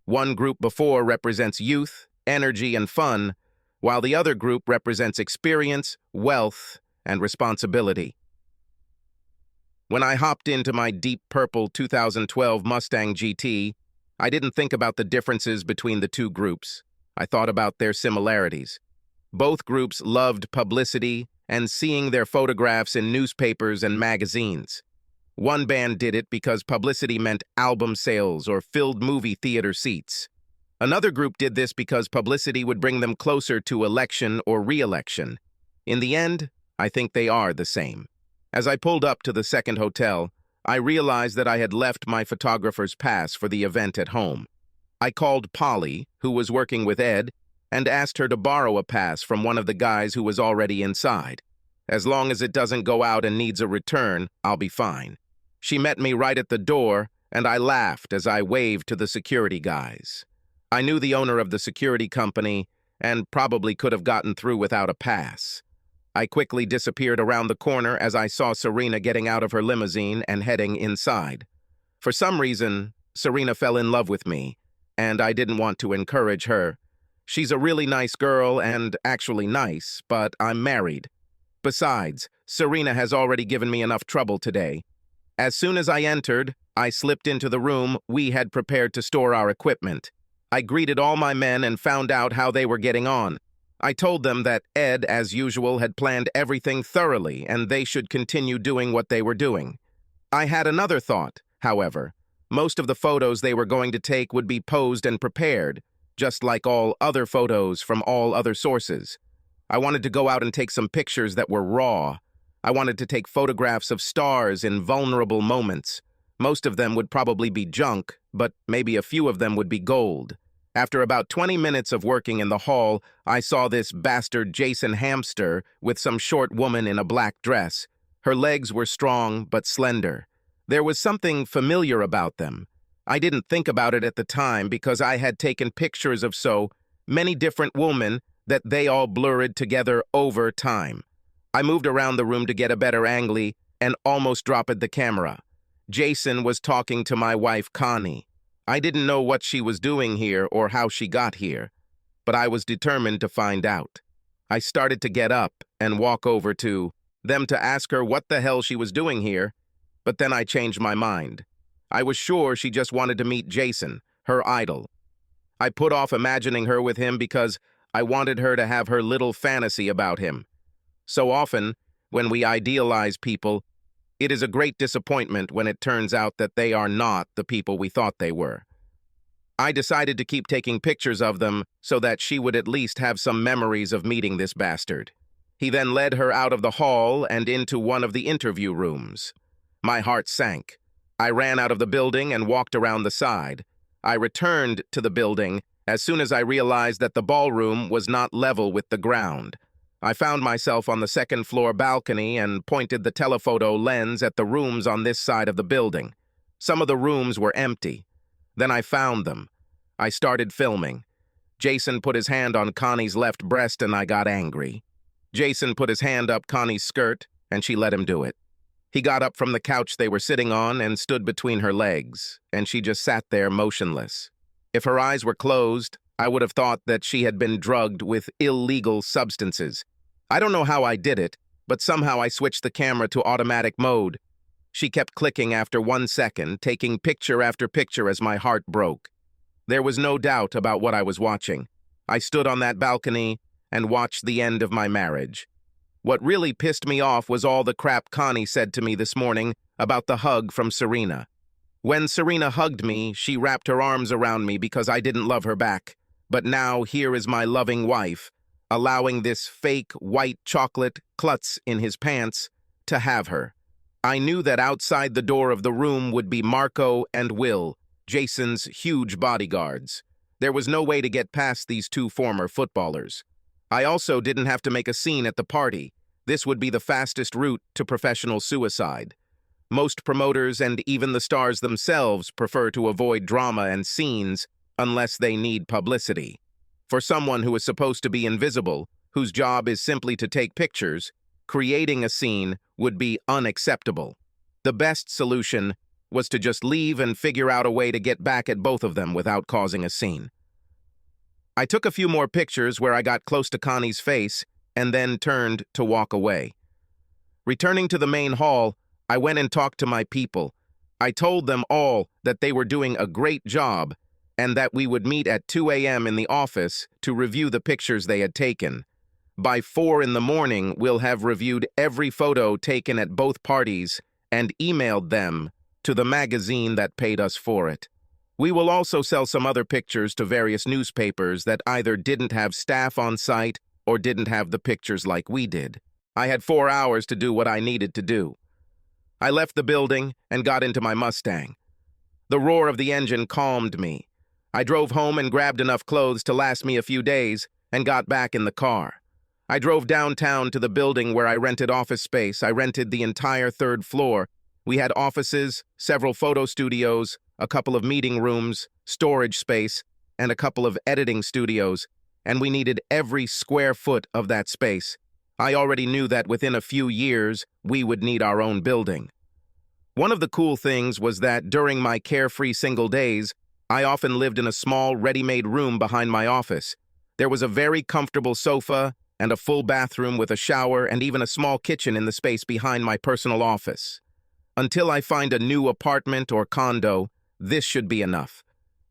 One group before represents youth, energy, and fun, while the other group represents experience, wealth, and responsibility. When I hopped into my deep purple 2012 Mustang GT, I didn't think about the differences between the two groups. I thought about their similarities. Both groups loved publicity and seeing their photographs in newspapers and magazines. One band did it because publicity meant album sales or filled movie theater seats. Another group did this because publicity would bring them closer to election or re-election. In the end, I think they are the same. As I pulled up to the second hotel, I realized that I had left my photographer's pass for the event at home. I called Polly, who was working with Ed, and asked her to borrow a pass from one of the guys who was already inside. As long as it doesn't go out and needs a return, I'll be fine. She met me right at the door, and I laughed as I waved to the security guys. I knew the owner of the security company and probably could have gotten through without a pass. I quickly disappeared around the corner as I saw Serena getting out of her limousine and heading inside. For some reason, Serena fell in love with me, and I didn't want to encourage her. She's a really nice girl and actually nice, but I'm married. Besides, Serena has already given me enough trouble today. As soon as I entered, I slipped into the room we had prepared to store our equipment. I greeted all my men and found out how they were getting on. I told them that Ed, as usual, had planned everything thoroughly and they should continue doing what they were doing. I had another thought, however. Most of the photos they were going to take would be posed and prepared, just like all other photos from all other sources. I wanted to go out and take some pictures that were raw. I wanted to take photographs of stars in vulnerable moments. Most of them would probably be junk, but maybe a few of them would be gold. After about 20 minutes of working in the hall, I saw this bastard Jason Hamster with some short woman in a black dress. Her legs were strong but slender. There was something familiar about them. I didn't think about it at the time because I had taken pictures of so many different women that they all blurred together over time. I moved around the room to get a better angle and almost dropped the camera. Jason was talking to my wife, Connie. I didn't know what she was doing here or how she got here, but I was determined to find out. I started to get up and walk over to them to ask her what the hell she was doing here, but then I changed my mind. I was sure she just wanted to meet Jason, her idol. I put off imagining her with him because I wanted her to have her little fantasy about him. So often, when we idealize people, it is a great disappointment when it turns out that they are not the people we thought they were. I decided to keep taking pictures of them so that she would at least have some memories of meeting this bastard. He then led her out of the hall and into one of the interview rooms. My heart sank. I ran out of the building and walked around the side. I returned to the building as soon as I realized that the ballroom was not level with the ground. I found myself on the second-floor balcony and pointed the telephoto lens at the rooms on this side of the building. Some of the rooms were empty. Then I found them. I started filming. Jason put his hand on Connie's left breast and I got angry. Jason put his hand up Connie's skirt and she let him do it. He got up from the couch they were sitting on and stood between her legs, and she just sat there motionless. If her eyes were closed, I would have thought that she had been drugged with illegal substances. I don't know how I did it, but somehow I switched the camera to automatic mode. She kept clicking after 1 second, taking picture after picture as my heart broke. There was no doubt about what I was watching. I stood on that balcony and watched the end of my marriage. What really pissed me off was all the crap Connie said to me this morning about the hug from Serena. When Serena hugged me, she wrapped her arms around me because I didn't love her back. But now here is my loving wife, allowing this fake white chocolate klutz in his pants to have her. I knew that outside the door of the room would be Marco and Will, Jason's huge bodyguards. There was no way to get past these two former footballers. I also didn't have to make a scene at the party. This would be the fastest route to professional suicide. Most promoters and even the stars themselves prefer to avoid drama and scenes unless they need publicity. For someone who is supposed to be invisible, whose job is simply to take pictures, creating a scene would be unacceptable. The best solution was to just leave and figure out a way to get back at both of them without causing a scene. I took a few more pictures where I got close to Connie's face and then turned to walk away. Returning to the main hall, I went and talked to my people. I told them all that they were doing a great job and that we would meet at 2 a.m. in the office to review the pictures they had taken. By 4 in the morning, we'll have reviewed every photo taken at both parties and emailed them to the magazine that paid us for it. We will also sell some other pictures to various newspapers that either didn't have staff on site or didn't have the pictures like we did. I had 4 hours to do what I needed to do. I left the building and got into my Mustang. The roar of the engine calmed me. I drove home and grabbed enough clothes to last me a few days and got back in the car. I drove downtown to the building where I rented office space. I rented the entire 3rd floor. We had offices, several photo studios, a couple of meeting rooms, storage space, and a couple of editing studios, and we needed every square foot of that space. I already knew that within a few years, we would need our own building. One of the cool things was that during my carefree single days, I often lived in a small, ready-made room behind my office. There was a very comfortable sofa and a full bathroom with a shower and even a small kitchen in the space behind my personal office. Until I find a new apartment or condo, this should be enough.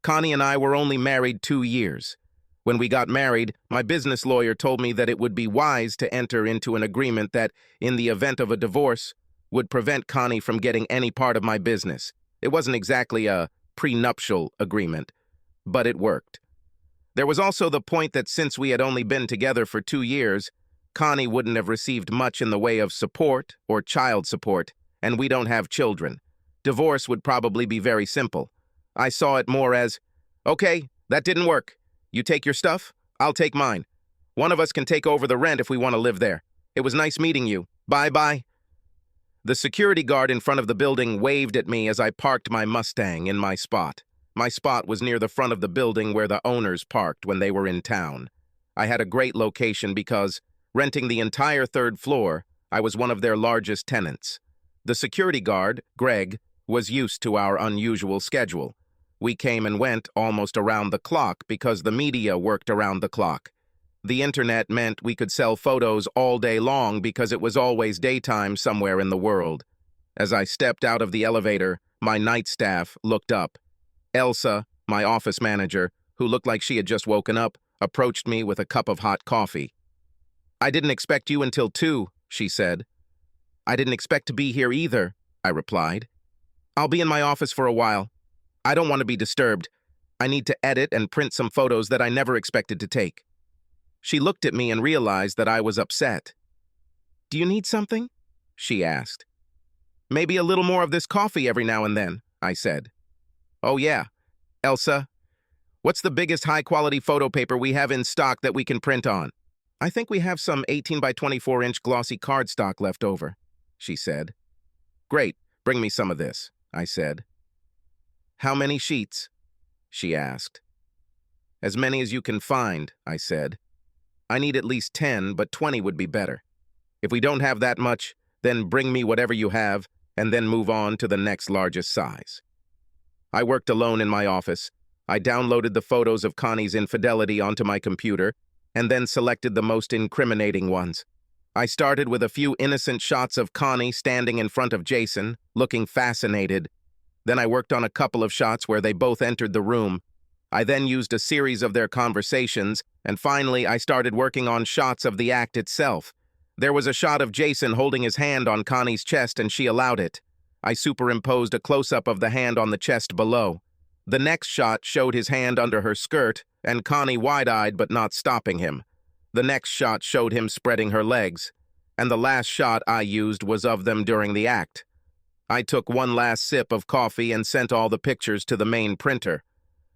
Connie and I were only married 2 years. When we got married, my business lawyer told me that it would be wise to enter into an agreement that, in the event of a divorce, would prevent Connie from getting any part of my business. It wasn't exactly a prenuptial agreement, but it worked. There was also the point that since we had only been together for 2 years, Connie wouldn't have received much in the way of support or child support, and we don't have children. Divorce would probably be very simple. I saw it more as, okay, that didn't work. You take your stuff, I'll take mine. One of us can take over the rent if we want to live there. It was nice meeting you. Bye-bye. The security guard in front of the building waved at me as I parked my Mustang in my spot. My spot was near the front of the building where the owners parked when they were in town. I had a great location because, renting the entire 3rd floor, I was one of their largest tenants. The security guard, Greg, was used to our unusual schedule. We came and went almost around the clock because the media worked around the clock. The internet meant we could sell photos all day long because it was always daytime somewhere in the world. As I stepped out of the elevator, my night staff looked up. Elsa, my office manager, who looked like she had just woken up, approached me with a cup of hot coffee. "I didn't expect you until 2, she said. "I didn't expect to be here either," I replied. "I'll be in my office for a while. I don't want to be disturbed. I need to edit and print some photos that I never expected to take." She looked at me and realized that I was upset. "Do you need something?" she asked. "Maybe a little more of this coffee every now and then," I said. "Oh yeah. Elsa, what's the biggest high-quality photo paper we have in stock that we can print on?" "I think we have some 18 by 24-inch glossy cardstock left over," she said. "Great, bring me some of this," I said. "How many sheets?" she asked. "As many as you can find," I said. "I need at least 10, but 20 would be better. If we don't have that much, then bring me whatever you have, and then move on to the next largest size." I worked alone in my office. I downloaded the photos of Connie's infidelity onto my computer, and then selected the most incriminating ones. I started with a few innocent shots of Connie standing in front of Jason, looking fascinated. Then I worked on a couple of shots where they both entered the room. I then used a series of their conversations, and finally I started working on shots of the act itself. There was a shot of Jason holding his hand on Connie's chest, and she allowed it. I superimposed a close-up of the hand on the chest below. The next shot showed his hand under her skirt, and Connie wide-eyed but not stopping him. The next shot showed him spreading her legs. And the last shot I used was of them during the act. I took one last sip of coffee and sent all the pictures to the main printer.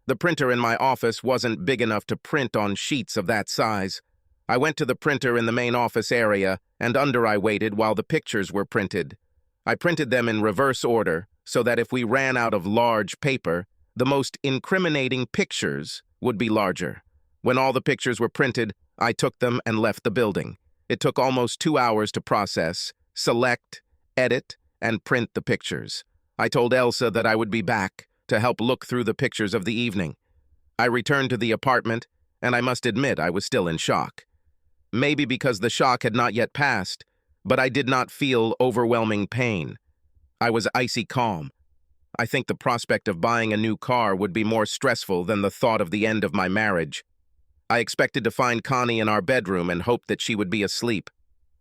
The printer in my office wasn't big enough to print on sheets of that size. I went to the printer in the main office area, and I waited while the pictures were printed. I printed them in reverse order, so that if we ran out of large paper, the most incriminating pictures would be larger. When all the pictures were printed, I took them and left the building. It took almost 2 hours to process, select, edit, and print the pictures. I told Elsa that I would be back to help look through the pictures of the evening. I returned to the apartment, and I must admit I was still in shock. Maybe because the shock had not yet passed, but I did not feel overwhelming pain. I was icy calm. I think the prospect of buying a new car would be more stressful than the thought of the end of my marriage. I expected to find Connie in our bedroom and hoped that she would be asleep.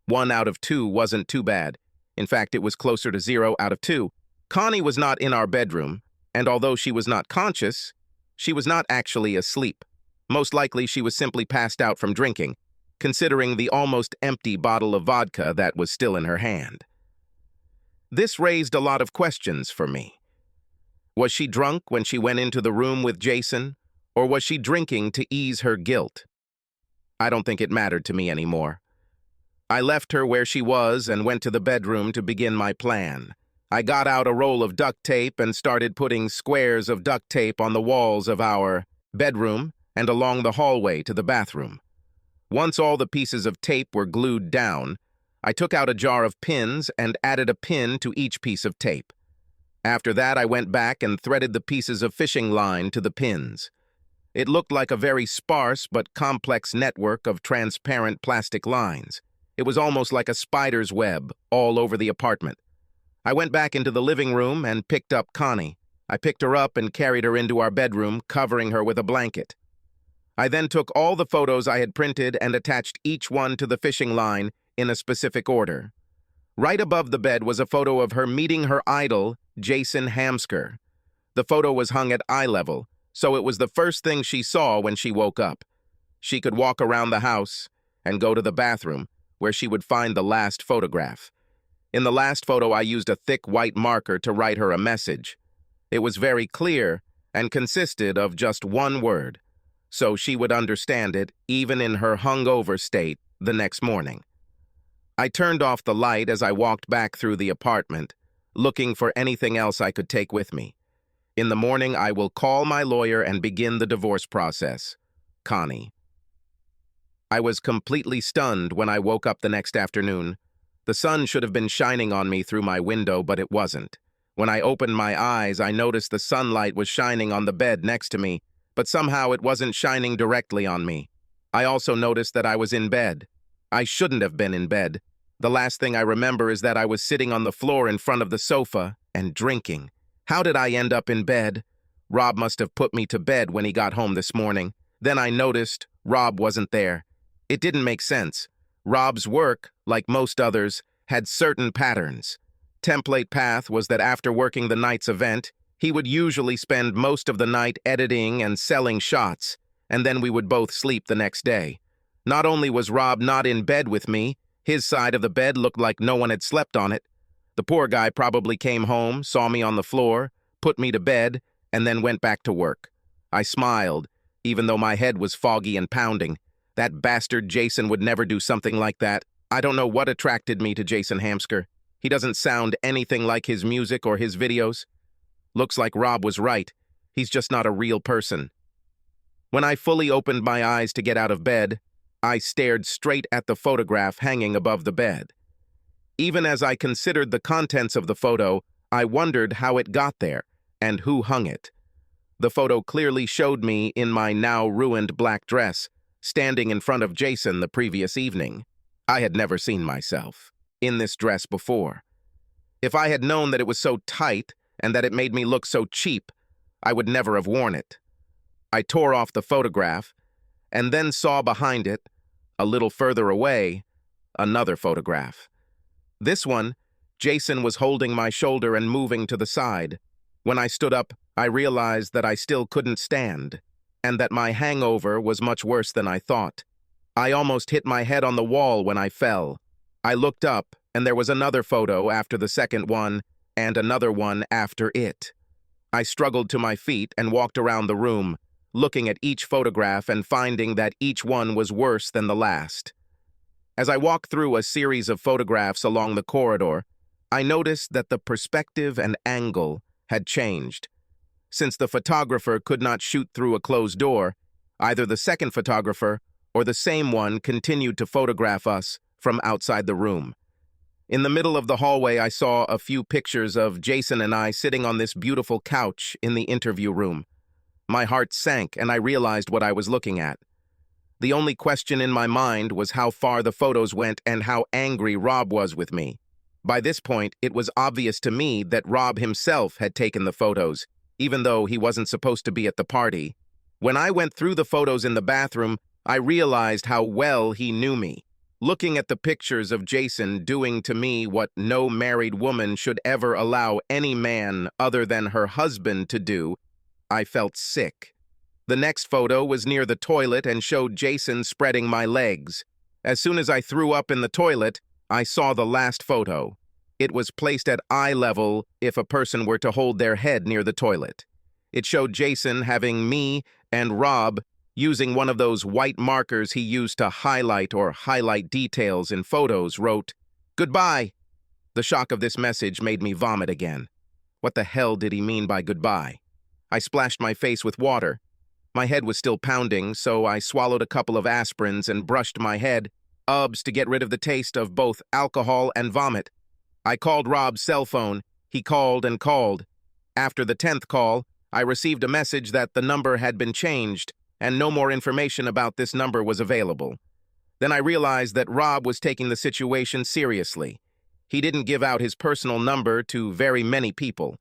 1 out of 2 wasn't too bad. In fact, it was closer to 0 out of 2. Connie was not in our bedroom, and although she was not conscious, she was not actually asleep. Most likely she was simply passed out from drinking, considering the almost empty bottle of vodka that was still in her hand. This raised a lot of questions for me. Was she drunk when she went into the room with Jason, or was she drinking to ease her guilt? I don't think it mattered to me anymore. I left her where she was and went to the bedroom to begin my plan. I got out a roll of duct tape and started putting squares of duct tape on the walls of our bedroom and along the hallway to the bathroom. Once all the pieces of tape were glued down, I took out a jar of pins and added a pin to each piece of tape. After that, I went back and threaded the pieces of fishing line to the pins. It looked like a very sparse but complex network of transparent plastic lines. It was almost like a spider's web all over the apartment. I went back into the living room and picked up Connie. I picked her up and carried her into our bedroom, covering her with a blanket. I then took all the photos I had printed and attached each one to the fishing line in a specific order. Right above the bed was a photo of her meeting her idol, Jason Hamsker. The photo was hung at eye level, so it was the first thing she saw when she woke up. She could walk around the house and go to the bathroom, where she would find the last photograph. In the last photo, I used a thick white marker to write her a message. It was very clear and consisted of just one word, so she would understand it even in her hungover state the next morning. I turned off the light as I walked back through the apartment, looking for anything else I could take with me. In the morning, I will call my lawyer and begin the divorce process. Connie. I was completely stunned when I woke up the next afternoon. The sun should have been shining on me through my window, but it wasn't. When I opened my eyes, I noticed the sunlight was shining on the bed next to me, but somehow it wasn't shining directly on me. I also noticed that I was in bed. I shouldn't have been in bed. The last thing I remember is that I was sitting on the floor in front of the sofa and drinking. How did I end up in bed? Rob must have put me to bed when he got home this morning. Then I noticed Rob wasn't there. It didn't make sense. Rob's work, like most others, had certain patterns. Template path was that after working the night's event, he would usually spend most of the night editing and selling shots, and then we would both sleep the next day. Not only was Rob not in bed with me, his side of the bed looked like no one had slept on it. The poor guy probably came home, saw me on the floor, put me to bed, and then went back to work. I smiled, even though my head was foggy and pounding. That bastard Jason would never do something like that. I don't know what attracted me to Jason Hamsker. He doesn't sound anything like his music or his videos. Looks like Rob was right. He's just not a real person. When I fully opened my eyes to get out of bed, I stared straight at the photograph hanging above the bed. Even as I considered the contents of the photo, I wondered how it got there and who hung it. The photo clearly showed me in my now ruined black dress, standing in front of Jason the previous evening. I had never seen myself in this dress before. If I had known that it was so tight and that it made me look so cheap, I would never have worn it. I tore off the photograph and then saw behind it, a little further away, another photograph. This one, Jason was holding my shoulder and moving to the side. When I stood up, I realized that I still couldn't stand, and that my hangover was much worse than I thought. I almost hit my head on the wall when I fell. I looked up, and there was another photo after the second one, and another one after it. I struggled to my feet and walked around the room, looking at each photograph and finding that each one was worse than the last. As I walked through a series of photographs along the corridor, I noticed that the perspective and angle had changed. Since the photographer could not shoot through a closed door, either the second photographer or the same one continued to photograph us from outside the room. In the middle of the hallway, I saw a few pictures of Jason and I sitting on this beautiful couch in the interview room. My heart sank, and I realized what I was looking at. The only question in my mind was how far the photos went and how angry Rob was with me. By this point, it was obvious to me that Rob himself had taken the photos, even though he wasn't supposed to be at the party. When I went through the photos in the bathroom, I realized how well he knew me. Looking at the pictures of Jason doing to me what no married woman should ever allow any man other than her husband to do, I felt sick. The next photo was near the toilet and showed Jason spreading my legs. As soon as I threw up in the toilet, I saw the last photo. It was placed at eye level if a person were to hold their head near the toilet. It showed Jason having me and Rob using one of those white markers he used to highlight details in photos, wrote, "Goodbye." The shock of this message made me vomit again. What the hell did he mean by goodbye? I splashed my face with water. My head was still pounding, so I swallowed a couple of aspirins and brushed my head, to get rid of the taste of both alcohol and vomit. I called Rob's cell phone. He called and called. After the 10th call, I received a message that the number had been changed and no more information about this number was available. Then I realized that Rob was taking the situation seriously. He didn't give out his personal number to very many people.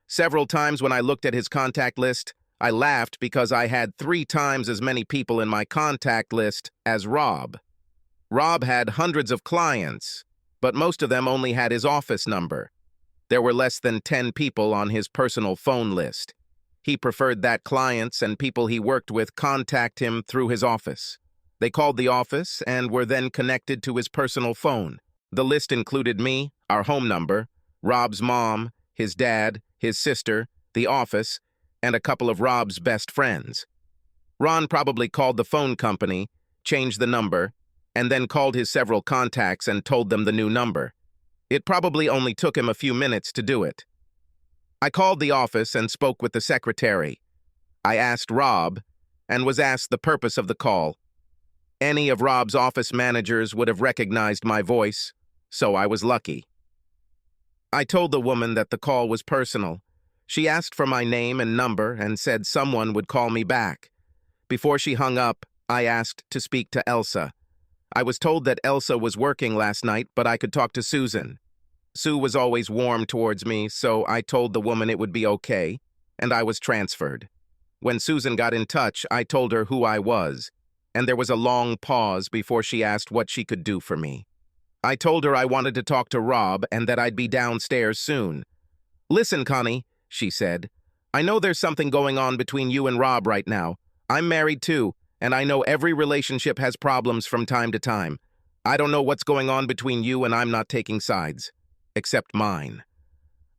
Several times when I looked at his contact list, I laughed because I had 3 times as many people in my contact list as Rob. Rob had hundreds of clients, but most of them only had his office number. There were less than 10 people on his personal phone list. He preferred that clients and people he worked with contact him through his office. They called the office and were then connected to his personal phone. The list included me, our home number, Rob's mom, his dad, his sister, the office, and a couple of Rob's best friends. Ron probably called the phone company, changed the number, and then called his several contacts and told them the new number. It probably only took him a few minutes to do it. I called the office and spoke with the secretary. I asked Rob and was asked the purpose of the call. Any of Rob's office managers would have recognized my voice, so I was lucky. I told the woman that the call was personal. She asked for my name and number and said someone would call me back. Before she hung up, I asked to speak to Elsa. I was told that Elsa was working last night, but I could talk to Susan. Sue was always warm towards me, so I told the woman it would be okay, and I was transferred. When Susan got in touch, I told her who I was, and there was a long pause before she asked what she could do for me. I told her I wanted to talk to Rob and that I'd be downstairs soon. "Listen, Connie," she said. "I know there's something going on between you and Rob right now. I'm married too, and I know every relationship has problems from time to time. I don't know what's going on between you, and I'm not taking sides. Except mine.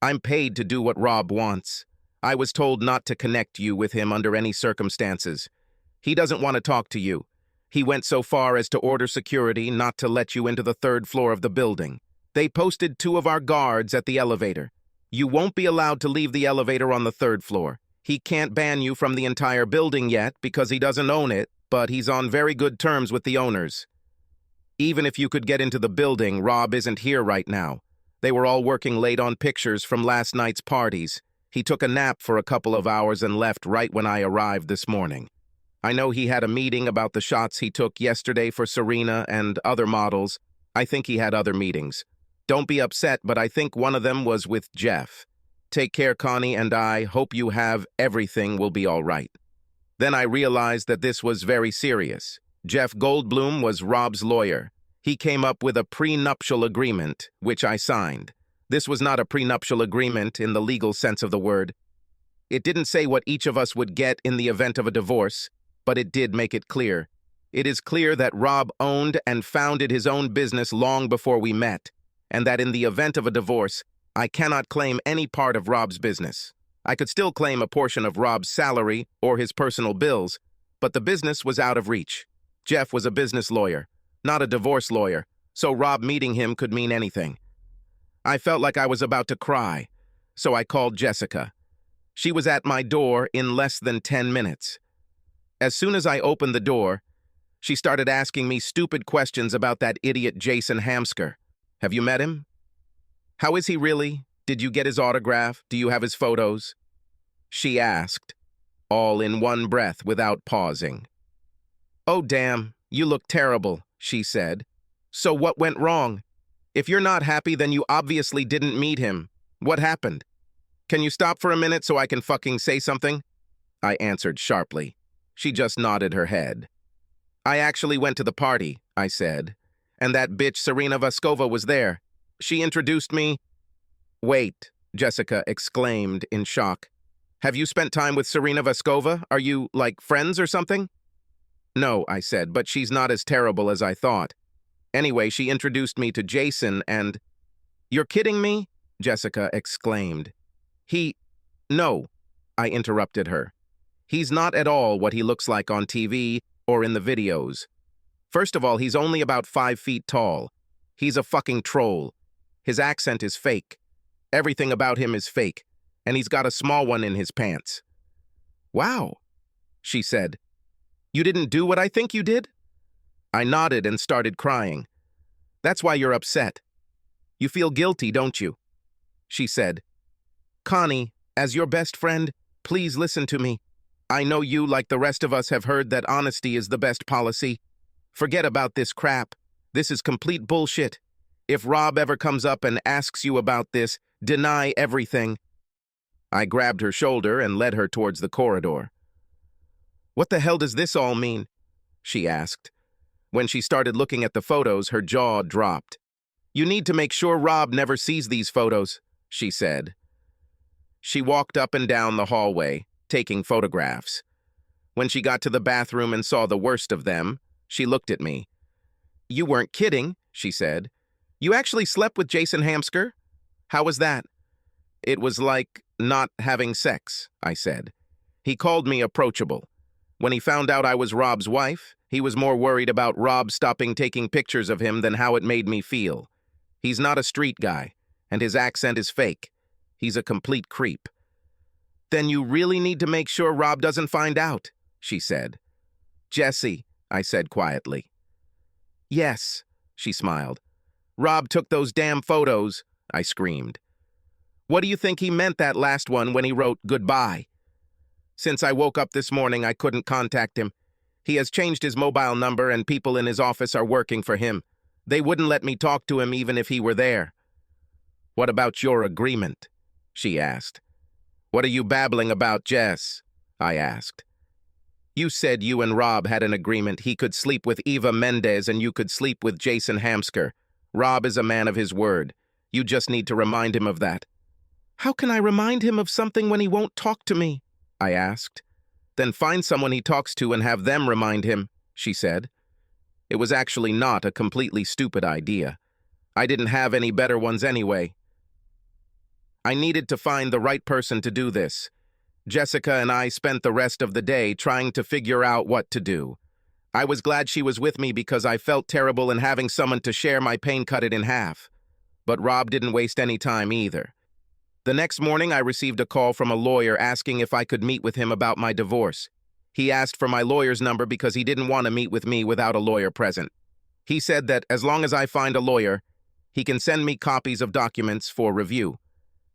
I'm paid to do what Rob wants. I was told not to connect you with him under any circumstances. He doesn't want to talk to you. He went so far as to order security not to let you into the third floor of the building. They posted 2 of our guards at the elevator. You won't be allowed to leave the elevator on the 3rd floor. He can't ban you from the entire building yet because he doesn't own it, but he's on very good terms with the owners. Even if you could get into the building, Rob isn't here right now. They were all working late on pictures from last night's parties. He took a nap for a couple of hours and left right when I arrived this morning. I know he had a meeting about the shots he took yesterday for Serena and other models. I think he had other meetings. Don't be upset, but I think one of them was with Jeff. Take care, Connie, and I hope you have everything will be all right." Then I realized that this was very serious. Jeff Goldblum was Rob's lawyer. He came up with a prenuptial agreement, which I signed. This was not a prenuptial agreement in the legal sense of the word. It didn't say what each of us would get in the event of a divorce, but it did make it clear. It is clear that Rob owned and founded his own business long before we met, and that in the event of a divorce, I cannot claim any part of Rob's business. I could still claim a portion of Rob's salary or his personal bills, but the business was out of reach. Jeff was a business lawyer, not a divorce lawyer, so Rob meeting him could mean anything. I felt like I was about to cry, so I called Jessica. She was at my door in less than 10 minutes. As soon as I opened the door, she started asking me stupid questions about that idiot Jason Hamsker. "Have you met him? How is he really? Did you get his autograph? Do you have his photos?" She asked, all in one breath without pausing. "Oh, damn, you look terrible," she said. "So what went wrong? If you're not happy, then you obviously didn't meet him. What happened? Can you stop for a minute so I can fucking say something?" I answered sharply. She just nodded her head. "I actually went to the party," I said, "and that bitch Serena Vaskova was there. She introduced me—" "Wait," Jessica exclaimed in shock. "Have you spent time with Serena Vaskova? Are you, like, friends or something?" "No," I said, "but she's not as terrible as I thought. Anyway, she introduced me to Jason and—" "You're kidding me?" Jessica exclaimed. No," I interrupted her. "He's not at all what he looks like on TV or in the videos. First of all, he's only about 5 feet tall. He's a fucking troll. His accent is fake. Everything about him is fake, and he's got a small one in his pants." "Wow," she said. "You didn't do what I think you did?" I nodded and started crying. "That's why you're upset. You feel guilty, don't you?" She said, "Connie, as your best friend, please listen to me. I know you, like the rest of us, have heard that honesty is the best policy. Forget about this crap. This is complete bullshit. If Rob ever comes up and asks you about this, deny everything." I grabbed her shoulder and led her towards the corridor. "What the hell does this all mean?" she asked. When she started looking at the photos, her jaw dropped. "You need to make sure Rob never sees these photos," she said. She walked up and down the hallway, taking photographs. When she got to the bathroom and saw the worst of them, she looked at me. "You weren't kidding," she said. "You actually slept with Jason Hamsker? How was that?" "It was like not having sex," I said. "He called me approachable. When he found out I was Rob's wife, he was more worried about Rob stopping taking pictures of him than how it made me feel. He's not a street guy, and his accent is fake. He's a complete creep." "Then you really need to make sure Rob doesn't find out," she said. "Jessie," I said quietly. "Yes," she smiled. "Rob took those damn photos," I screamed. What do you think he meant that last one when he wrote goodbye? Since I woke up this morning, I couldn't contact him. He has changed his mobile number and people in his office are working for him. They wouldn't let me talk to him even if he were there. What about your agreement? She asked. What are you babbling about, Jess? I asked. You said you and Rob had an agreement. He could sleep with Eva Mendes and you could sleep with Jason Hamsker. Rob is a man of his word. You just need to remind him of that. How can I remind him of something when he won't talk to me? I asked. Then find someone he talks to and have them remind him, she said. It was actually not a completely stupid idea. I didn't have any better ones anyway. I needed to find the right person to do this. Jessica and I spent the rest of the day trying to figure out what to do. I was glad she was with me because I felt terrible and having someone to share my pain cut it in half. But Rob didn't waste any time either. The next morning, I received a call from a lawyer asking if I could meet with him about my divorce. He asked for my lawyer's number because he didn't want to meet with me without a lawyer present. He said that as long as I find a lawyer, he can send me copies of documents for review.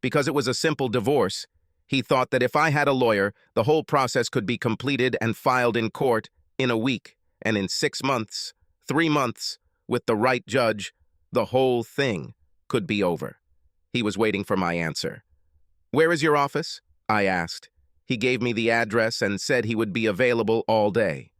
Because it was a simple divorce, he thought that if I had a lawyer, the whole process could be completed and filed in court in a week, and in 6 months, 3 months, with the right judge, the whole thing could be over. He was waiting for my answer. Where is your office? I asked. He gave me the address and said he would be available all day.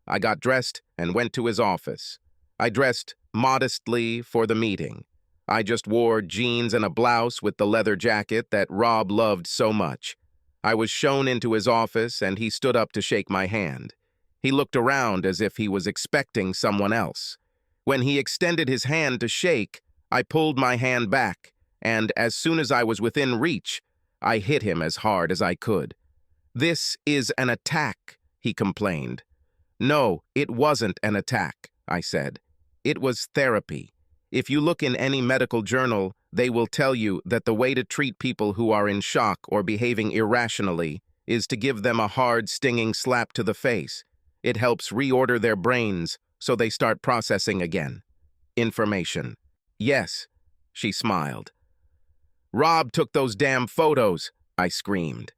I got dressed and went to his office. I dressed modestly for the meeting. I just wore jeans and a blouse with the leather jacket that Rob loved so much. I was shown into his office and he stood up to shake my hand. He looked around as if he was expecting someone else. When he extended his hand to shake, I pulled my hand back, and as soon as I was within reach, I hit him as hard as I could. This is an attack, he complained. No, it wasn't an attack, I said. It was therapy. If you look in any medical journal, they will tell you that the way to treat people who are in shock or behaving irrationally is to give them a hard, stinging slap to the face. It helps reorder their brains so they start processing again. Information. Yes, she smiled. Rob took those damn photos, I screamed.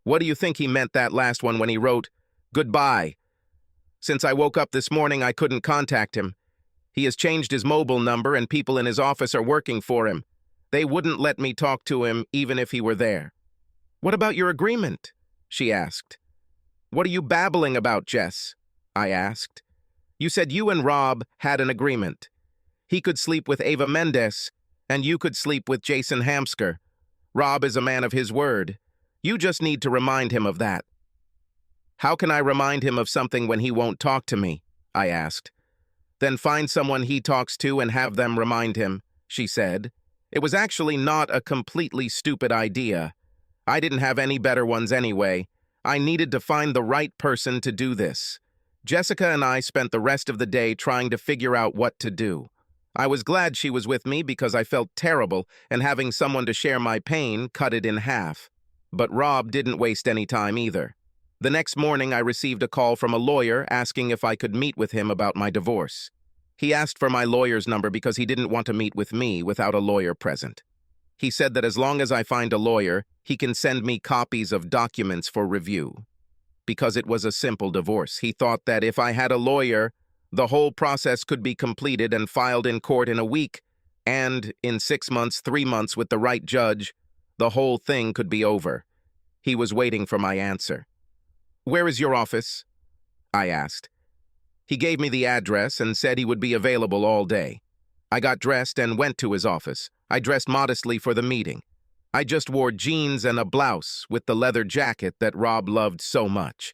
What do you think he meant that last one when he wrote, goodbye? Since I woke up this morning, I couldn't contact him. He has changed his mobile number and people in his office are working for him. They wouldn't let me talk to him even if he were there. What about your agreement? She asked. What are you babbling about, Jess? I asked. You said you and Rob had an agreement. He could sleep with Eva Mendes, and you could sleep with Jason Hamsker. Rob is a man of his word. You just need to remind him of that. How can I remind him of something when he won't talk to me? I asked. Then find someone he talks to and have them remind him, she said. It was actually not a completely stupid idea. I didn't have any better ones anyway. I needed to find the right person to do this. Jessica and I spent the rest of the day trying to figure out what to do. I was glad she was with me because I felt terrible, and having someone to share my pain cut it in half. But Rob didn't waste any time either. The next morning, I received a call from a lawyer asking if I could meet with him about my divorce. He asked for my lawyer's number because he didn't want to meet with me without a lawyer present. He said that as long as I find a lawyer, he can send me copies of documents for review. Because it was a simple divorce, he thought that if I had a lawyer, the whole process could be completed and filed in court in a week, and in 6 months, 3 months with the right judge, the whole thing could be over. He was waiting for my answer. Where is your office? I asked. He gave me the address and said he would be available all day. I got dressed and went to his office. I dressed modestly for the meeting. I just wore jeans and a blouse with the leather jacket that Rob loved so much.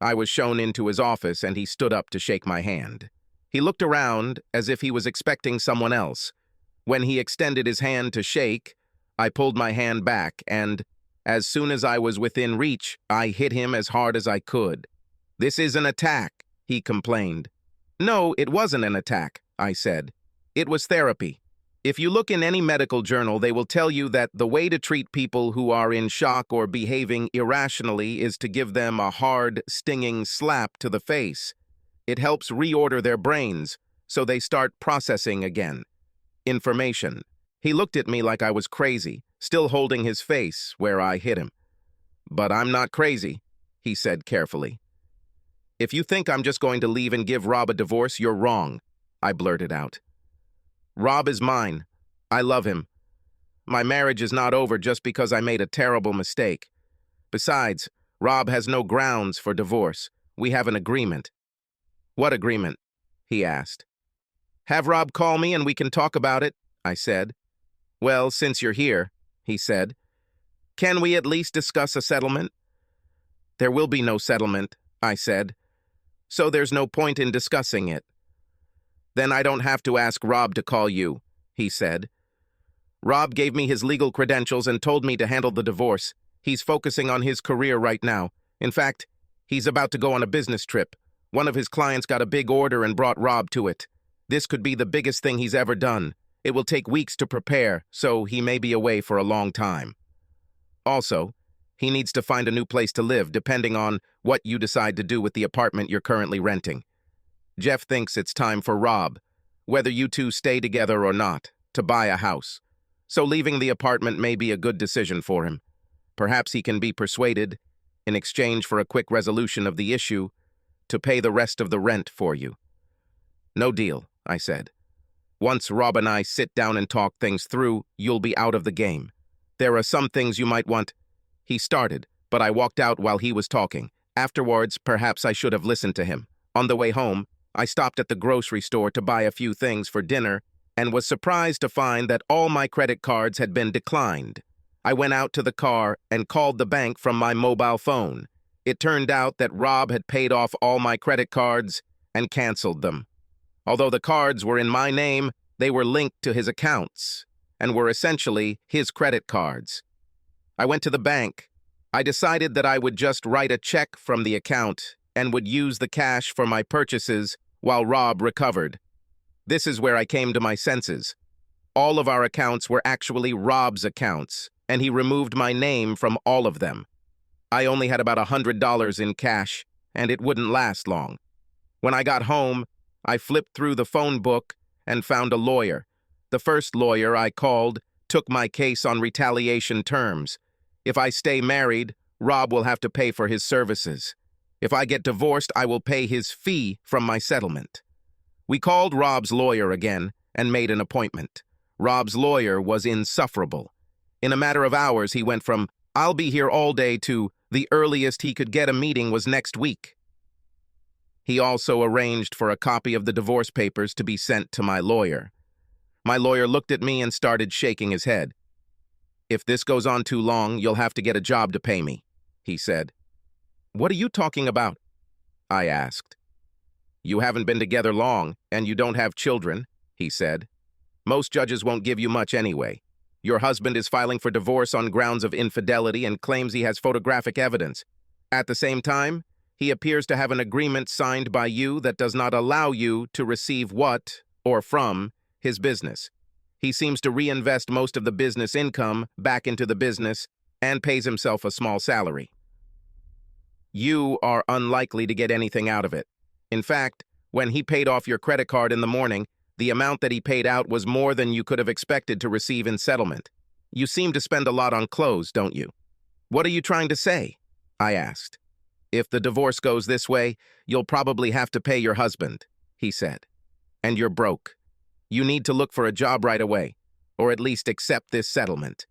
I was shown into his office and he stood up to shake my hand. He looked around as if he was expecting someone else. When he extended his hand to shake, I pulled my hand back and, as soon as I was within reach, I hit him as hard as I could. This is an attack, he complained. No, it wasn't an attack, I said. It was therapy. If you look in any medical journal, they will tell you that the way to treat people who are in shock or behaving irrationally is to give them a hard, stinging slap to the face. It helps reorder their brains, so they start processing again. Information. He looked at me like I was crazy, still holding his face where I hit him. "But I'm not crazy," he said carefully. "If you think I'm just going to leave and give Rob a divorce, you're wrong," I blurted out. "Rob is mine. I love him. My marriage is not over just because I made a terrible mistake. Besides, Rob has no grounds for divorce. We have an agreement." "What agreement?" he asked. "Have Rob call me and we can talk about it," I said. "Well, since you're here," he said, "can we at least discuss a settlement?" "There will be no settlement," I said, "so there's no point in discussing it." "Then I don't have to ask Rob to call you," he said. "Rob gave me his legal credentials and told me to handle the divorce. He's focusing on his career right now. In fact, he's about to go on a business trip. One of his clients got a big order and brought Rob to it. This could be the biggest thing he's ever done. It will take weeks to prepare, so he may be away for a long time. Also, he needs to find a new place to live, depending on what you decide to do with the apartment you're currently renting. Jeff thinks it's time for Rob, whether you two stay together or not, to buy a house. So leaving the apartment may be a good decision for him. Perhaps he can be persuaded, in exchange for a quick resolution of the issue, to pay the rest of the rent for you." "No deal," I said. "Once Rob and I sit down and talk things through, you'll be out of the game. There are some things you might want—" He started, but I walked out while he was talking. Afterwards, perhaps I should have listened to him. On the way home, I stopped at the grocery store to buy a few things for dinner and was surprised to find that all my credit cards had been declined. I went out to the car and called the bank from my mobile phone. It turned out that Rob had paid off all my credit cards and canceled them. Although the cards were in my name, they were linked to his accounts and were essentially his credit cards. I went to the bank. I decided that I would just write a check from the account and would use the cash for my purchases while Rob recovered. This is where I came to my senses. All of our accounts were actually Rob's accounts, and he removed my name from all of them. I only had about $100 in cash, and it wouldn't last long. When I got home, I flipped through the phone book and found a lawyer. The first lawyer I called took my case on retaliation terms. If I stay married, Rob will have to pay for his services. If I get divorced, I will pay his fee from my settlement. We called Rob's lawyer again and made an appointment. Rob's lawyer was insufferable. In a matter of hours, he went from, "I'll be here all day," to the earliest he could get a meeting was next week. He also arranged for a copy of the divorce papers to be sent to my lawyer. My lawyer looked at me and started shaking his head. "If this goes on too long, you'll have to get a job to pay me," he said. "What are you talking about?" I asked. "You haven't been together long, and you don't have children," he said. "Most judges won't give you much anyway. Your husband is filing for divorce on grounds of infidelity and claims he has photographic evidence. At the same time, he appears to have an agreement signed by you that does not allow you to receive what, or from, his business. He seems to reinvest most of the business income back into the business and pays himself a small salary. You are unlikely to get anything out of it. In fact, when he paid off your credit card in the morning, the amount that he paid out was more than you could have expected to receive in settlement. You seem to spend a lot on clothes, don't you?" "What are you trying to say?" I asked. "If the divorce goes this way, you'll probably have to pay your husband," he said. "And you're broke. You need to look for a job right away, or at least accept this settlement.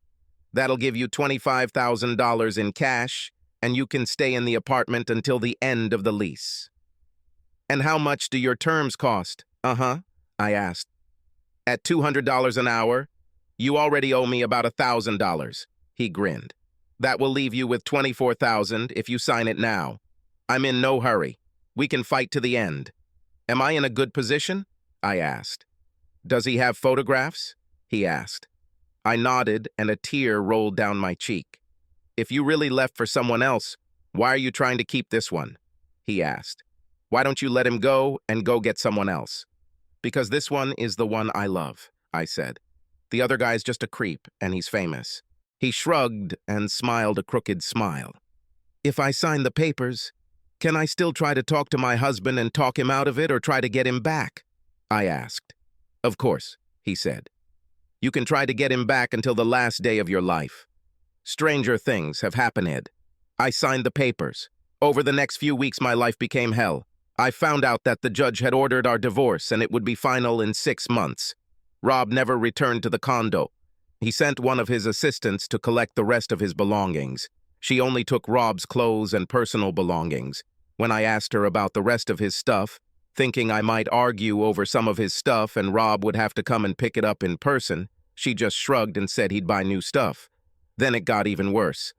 That'll give you $25,000 in cash, and you can stay in the apartment until the end of the lease." "And how much do your terms cost?" I asked. "At $200 an hour, you already owe me about $1,000, he grinned. "That will leave you with $24,000 if you sign it now. I'm in no hurry. We can fight to the end." "Am I in a good position?" I asked. "Does he have photographs?" he asked. I nodded, and a tear rolled down my cheek. "If you really left for someone else, why are you trying to keep this one?" he asked. "Why don't you let him go and go get someone else?" "Because this one is the one I love," I said. "The other guy's just a creep, and he's famous." He shrugged and smiled a crooked smile. "If I sign the papers, can I still try to talk to my husband and talk him out of it or try to get him back?" I asked. "Of course," he said. You can try to get him back until the last day of your life. Stranger things have happened, Ed. I signed the papers. Over the next few weeks, my life became hell. I found out that the judge had ordered our divorce and it would be final in 6 months. Rob never returned to the condo. He sent one of his assistants to collect the rest of his belongings. She only took Rob's clothes and personal belongings. When I asked her about the rest of his stuff, thinking I might argue over some of his stuff and Rob would have to come and pick it up in person, she just shrugged and said he'd buy new stuff. Then it got even worse.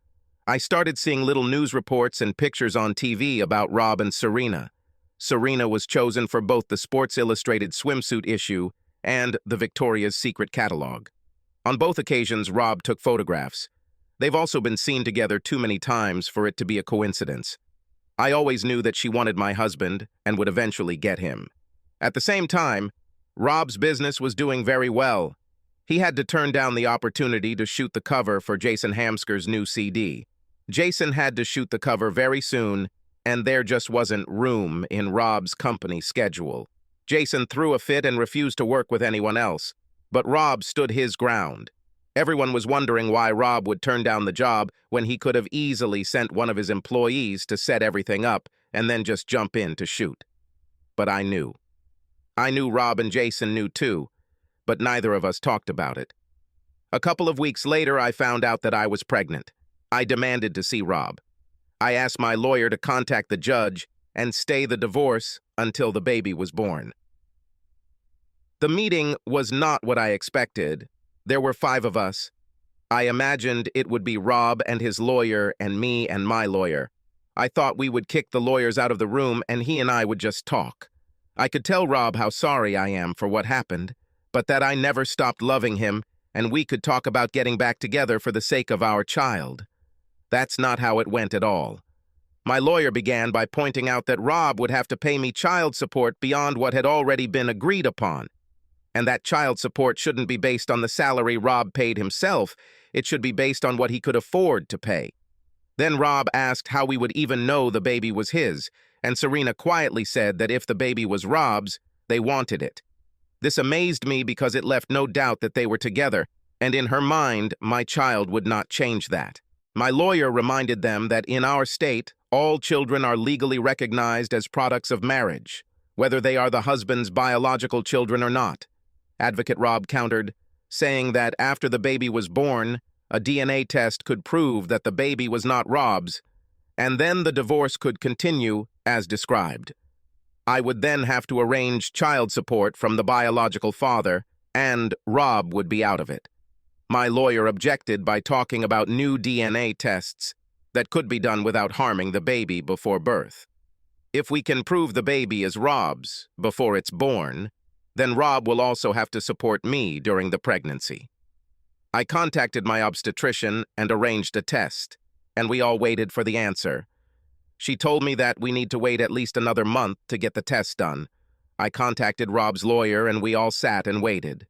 I started seeing little news reports and pictures on TV about Rob and Serena. Serena was chosen for both the Sports Illustrated swimsuit issue and the Victoria's Secret catalog. On both occasions, Rob took photographs. They've also been seen together too many times for it to be a coincidence. I always knew that she wanted my husband and would eventually get him. At the same time, Rob's business was doing very well. He had to turn down the opportunity to shoot the cover for Jason Hamsker's new CD. Jason had to shoot the cover very soon, and there just wasn't room in Rob's company schedule. Jason threw a fit and refused to work with anyone else, but Rob stood his ground. Everyone was wondering why Rob would turn down the job when he could have easily sent one of his employees to set everything up and then just jump in to shoot. But I knew. I knew Rob and Jason knew too, but neither of us talked about it. A couple of weeks later, I found out that I was pregnant. I demanded to see Rob. I asked my lawyer to contact the judge and stay the divorce until the baby was born. The meeting was not what I expected. There were 5 of us. I imagined it would be Rob and his lawyer and me and my lawyer. I thought we would kick the lawyers out of the room and he and I would just talk. I could tell Rob how sorry I am for what happened, but that I never stopped loving him and we could talk about getting back together for the sake of our child. That's not how it went at all. My lawyer began by pointing out that Rob would have to pay me child support beyond what had already been agreed upon, and that child support shouldn't be based on the salary Rob paid himself. It should be based on what he could afford to pay. Then Rob asked how we would even know the baby was his, and Serena quietly said that if the baby was Rob's, they wanted it. This amazed me because it left no doubt that they were together, and in her mind, my child would not change that. My lawyer reminded them that in our state, all children are legally recognized as products of marriage, whether they are the husband's biological children or not. Advocate Rob countered, saying that after the baby was born, a DNA test could prove that the baby was not Rob's, and then the divorce could continue as described. I would then have to arrange child support from the biological father, and Rob would be out of it. My lawyer objected by talking about new DNA tests that could be done without harming the baby before birth. If we can prove the baby is Rob's before it's born, then Rob will also have to support me during the pregnancy. I contacted my obstetrician and arranged a test, and we all waited for the answer. She told me that we need to wait at least another month to get the test done. I contacted Rob's lawyer and we all sat and waited.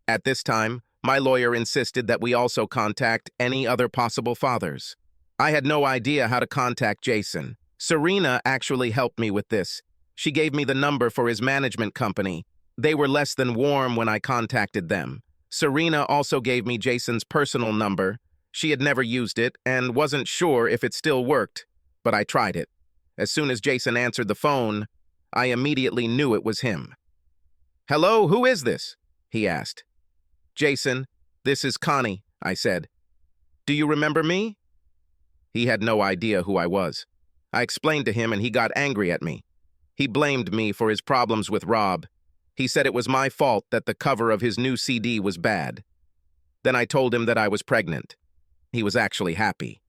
At this time, my lawyer insisted that we also contact any other possible fathers. I had no idea how to contact Jason. Serena actually helped me with this. She gave me the number for his management company. They were less than warm when I contacted them. Serena also gave me Jason's personal number. She had never used it and wasn't sure if it still worked, but I tried it. As soon as Jason answered the phone, I immediately knew it was him. "Hello, who is this?" he asked. "Jason, this is Connie," I said. "Do you remember me?" He had no idea who I was. I explained to him and he got angry at me. He blamed me for his problems with Rob. He said it was my fault that the cover of his new CD was bad. Then I told him that I was pregnant. He was actually happy.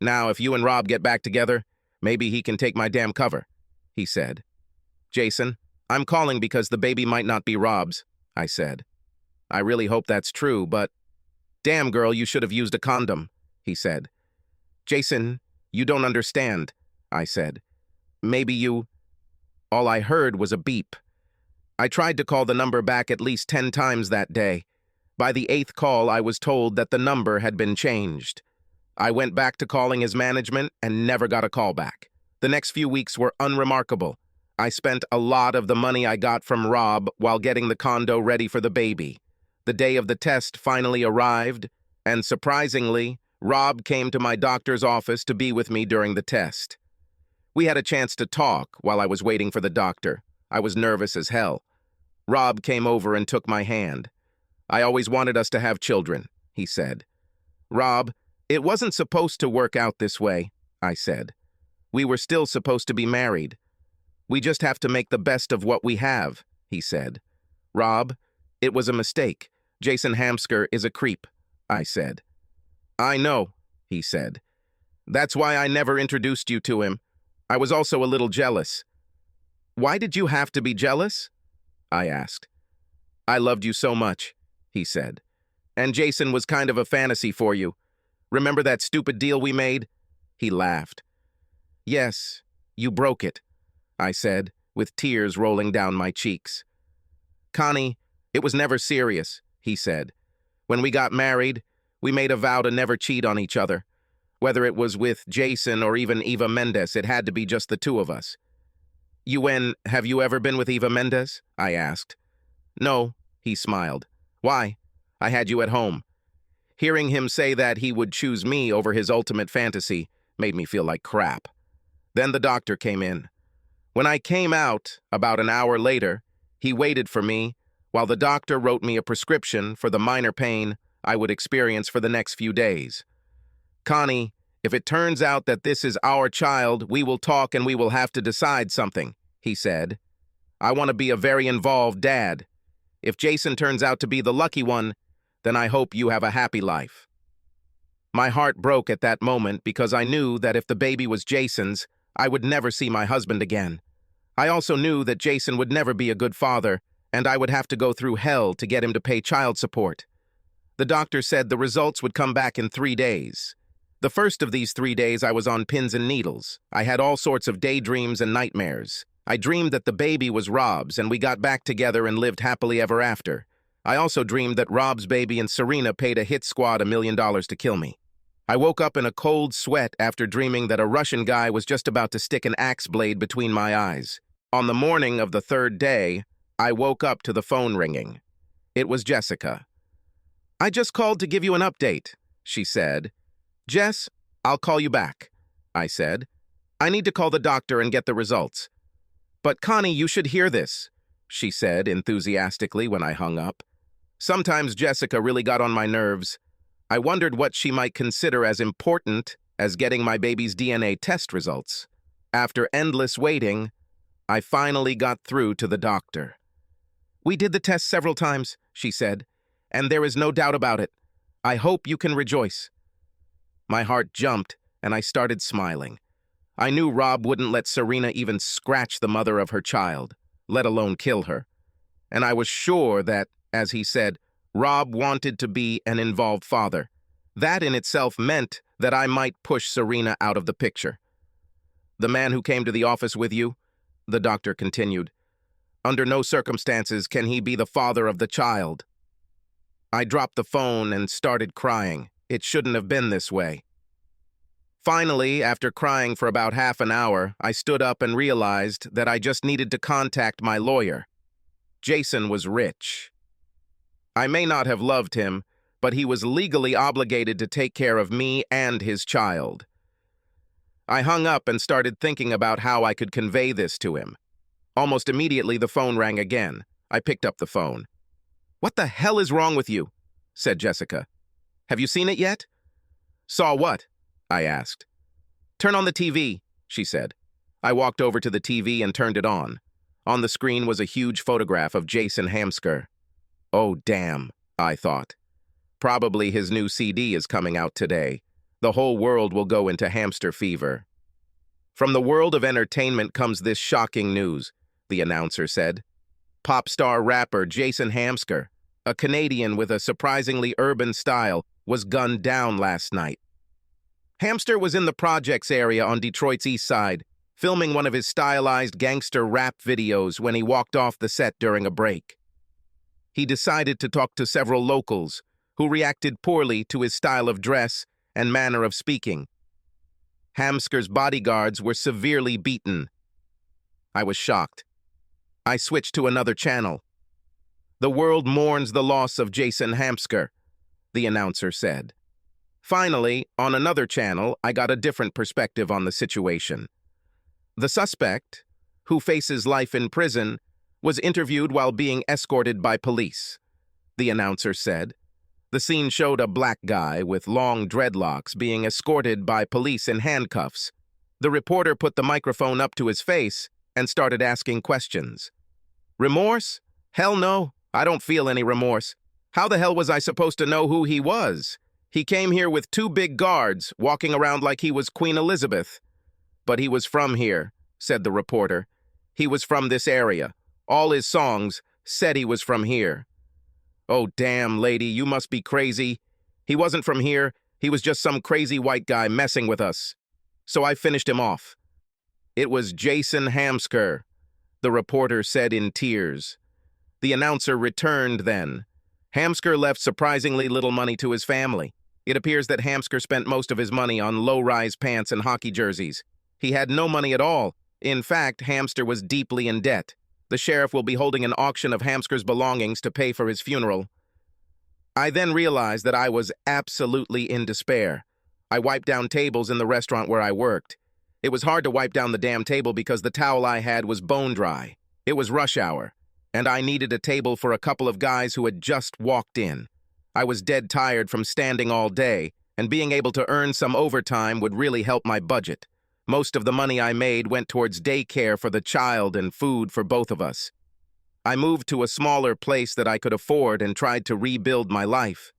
"Now, if you and Rob get back together, maybe he can take my damn cover," he said. "Jason, I'm calling because the baby might not be Rob's," I said. "I really hope that's true, but..." "Damn, girl, you should have used a condom," he said. "Jason, you don't understand," I said. "Maybe you..." All I heard was a beep. I tried to call the number back at least 10 times that day. By the 8th call, I was told that the number had been changed. I went back to calling his management and never got a call back. The next few weeks were unremarkable. I spent a lot of the money I got from Rob while getting the condo ready for the baby. The day of the test finally arrived, and surprisingly, Rob came to my doctor's office to be with me during the test. We had a chance to talk while I was waiting for the doctor. I was nervous as hell. Rob came over and took my hand. "I always wanted us to have children," he said. "Rob, it wasn't supposed to work out this way," I said. "We were still supposed to be married. We just have to make the best of what we have," he said. "Rob, it was a mistake. Jason Hamsker is a creep," I said. "I know," he said. "That's why I never introduced you to him. I was also a little jealous." "Why did you have to be jealous?" I asked. "I loved you so much," he said. "And Jason was kind of a fantasy for you. Remember that stupid deal we made?" He laughed. "Yes, you broke it," I said, with tears rolling down my cheeks. "Connie, it was never serious," he said. "When we got married, we made a vow to never cheat on each other. Whether it was with Jason or even Eva Mendes, it had to be just the two of us." Have you ever been with Eva Mendes?" I asked. "No," he smiled. "Why? I had you at home." Hearing him say that he would choose me over his ultimate fantasy made me feel like crap. Then the doctor came in. When I came out, about an hour later, he waited for me while the doctor wrote me a prescription for the minor pain I would experience for the next few days. "Connie, if it turns out that this is our child, we will talk and we will have to decide something," he said. "I want to be a very involved dad. If Jason turns out to be the lucky one, then I hope you have a happy life." My heart broke at that moment because I knew that if the baby was Jason's, I would never see my husband again. I also knew that Jason would never be a good father, and I would have to go through hell to get him to pay child support. The doctor said the results would come back in 3 days. The first of these 3 days I was on pins and needles. I had all sorts of daydreams and nightmares. I dreamed that the baby was Rob's and we got back together and lived happily ever after. I also dreamed that Rob's baby and Serena paid a hit squad $1 million to kill me. I woke up in a cold sweat after dreaming that a Russian guy was just about to stick an axe blade between my eyes. On the morning of the 3rd day, I woke up to the phone ringing. It was Jessica. "I just called to give you an update," she said. "Jess, I'll call you back," I said. "I need to call the doctor and get the results." "But Connie, you should hear this," she said enthusiastically when I hung up. Sometimes Jessica really got on my nerves. I wondered what she might consider as important as getting my baby's DNA test results. After endless waiting, I finally got through to the doctor. "We did the test several times," she said, "and there is no doubt about it. I hope you can rejoice." My heart jumped, and I started smiling. I knew Rob wouldn't let Serena even scratch the mother of her child, let alone kill her. And I was sure that, as he said, Rob wanted to be an involved father. That in itself meant that I might push Serena out of the picture. "The man who came to the office with you," the doctor continued, "under no circumstances can he be the father of the child." I dropped the phone and started crying. It shouldn't have been this way. Finally, after crying for about half an hour, I stood up and realized that I just needed to contact my lawyer. Jason was rich. I may not have loved him, but he was legally obligated to take care of me and his child. I hung up and started thinking about how I could convey this to him. Almost immediately, the phone rang again. I picked up the phone. "What the hell is wrong with you?" said Jessica. "Have you seen it yet?" "Saw what?" I asked. "Turn on the TV," she said. I walked over to the TV and turned it on. On the screen was a huge photograph of Jason Hamsker. Oh, damn, I thought. Probably his new CD is coming out today. The whole world will go into hamster fever. "From the world of entertainment comes this shocking news," the announcer said. Pop star rapper Jason Hamsker, a Canadian with a surprisingly urban style, was gunned down last night. Hamster was in the projects area on Detroit's east side, filming one of his stylized gangster rap videos when he walked off the set during a break. He decided to talk to several locals, who reacted poorly to his style of dress and manner of speaking. Hamsker's bodyguards were severely beaten. I was shocked. I switched to another channel. The world mourns the loss of Jason Hamsker, the announcer said. Finally, on another channel, I got a different perspective on the situation. The suspect, who faces life in prison, was interviewed while being escorted by police, the announcer said. The scene showed a black guy with long dreadlocks being escorted by police in handcuffs. The reporter put the microphone up to his face and started asking questions. Remorse? Hell no, I don't feel any remorse. How the hell was I supposed to know who he was? He came here with 2 big guards, walking around like he was Queen Elizabeth. But he was from here, said the reporter. He was from this area. All his songs said he was from here. Oh, damn, lady, you must be crazy. He wasn't from here. He was just some crazy white guy messing with us. So I finished him off. It was Jason Hamsker, the reporter said in tears. The announcer returned then. Hamsker left surprisingly little money to his family. It appears that Hamsker spent most of his money on low-rise pants and hockey jerseys. He had no money at all. In fact, Hamster was deeply in debt. The sheriff will be holding an auction of Hamsker's belongings to pay for his funeral. I then realized that I was absolutely in despair. I wiped down tables in the restaurant where I worked. It was hard to wipe down the damn table because the towel I had was bone dry. It was rush hour, and I needed a table for a couple of guys who had just walked in. I was dead tired from standing all day, and being able to earn some overtime would really help my budget. Most of the money I made went towards daycare for the child and food for both of us. I moved to a smaller place that I could afford and tried to rebuild my life.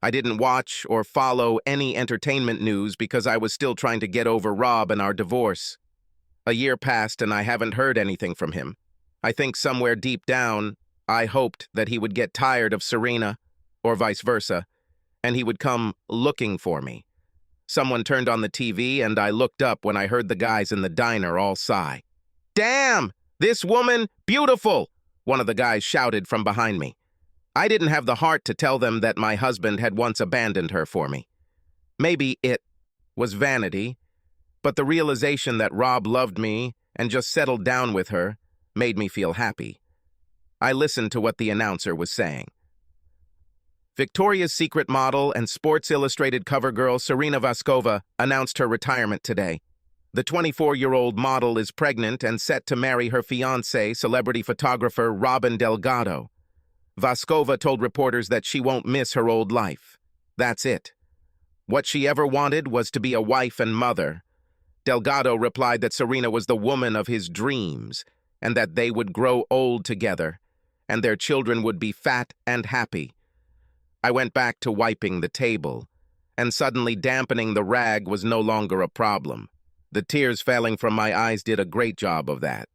I didn't watch or follow any entertainment news because I was still trying to get over Rob and our divorce. A year passed and I haven't heard anything from him. I think somewhere deep down, I hoped that he would get tired of Serena, or vice versa, and he would come looking for me. Someone turned on the TV and I looked up when I heard the guys in the diner all sigh. "Damn! This woman, beautiful!" one of the guys shouted from behind me. I didn't have the heart to tell them that my husband had once abandoned her for me. Maybe it was vanity, but the realization that Rob loved me and just settled down with her made me feel happy. I listened to what the announcer was saying. Victoria's Secret model and Sports Illustrated cover girl Serena Vaskova announced her retirement today. The 24-year-old model is pregnant and set to marry her fiancé, celebrity photographer Robin Delgado. Vaskova told reporters that she won't miss her old life. That's it. What she ever wanted was to be a wife and mother. Delgado replied that Serena was the woman of his dreams and that they would grow old together and their children would be fat and happy. I went back to wiping the table, and suddenly dampening the rag was no longer a problem. The tears falling from my eyes did a great job of that.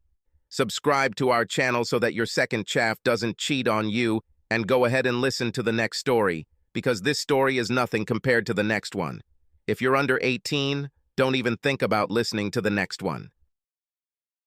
Subscribe to our channel so that your second chaff doesn't cheat on you, and go ahead and listen to the next story, because this story is nothing compared to the next one. If you're under 18, don't even think about listening to the next one.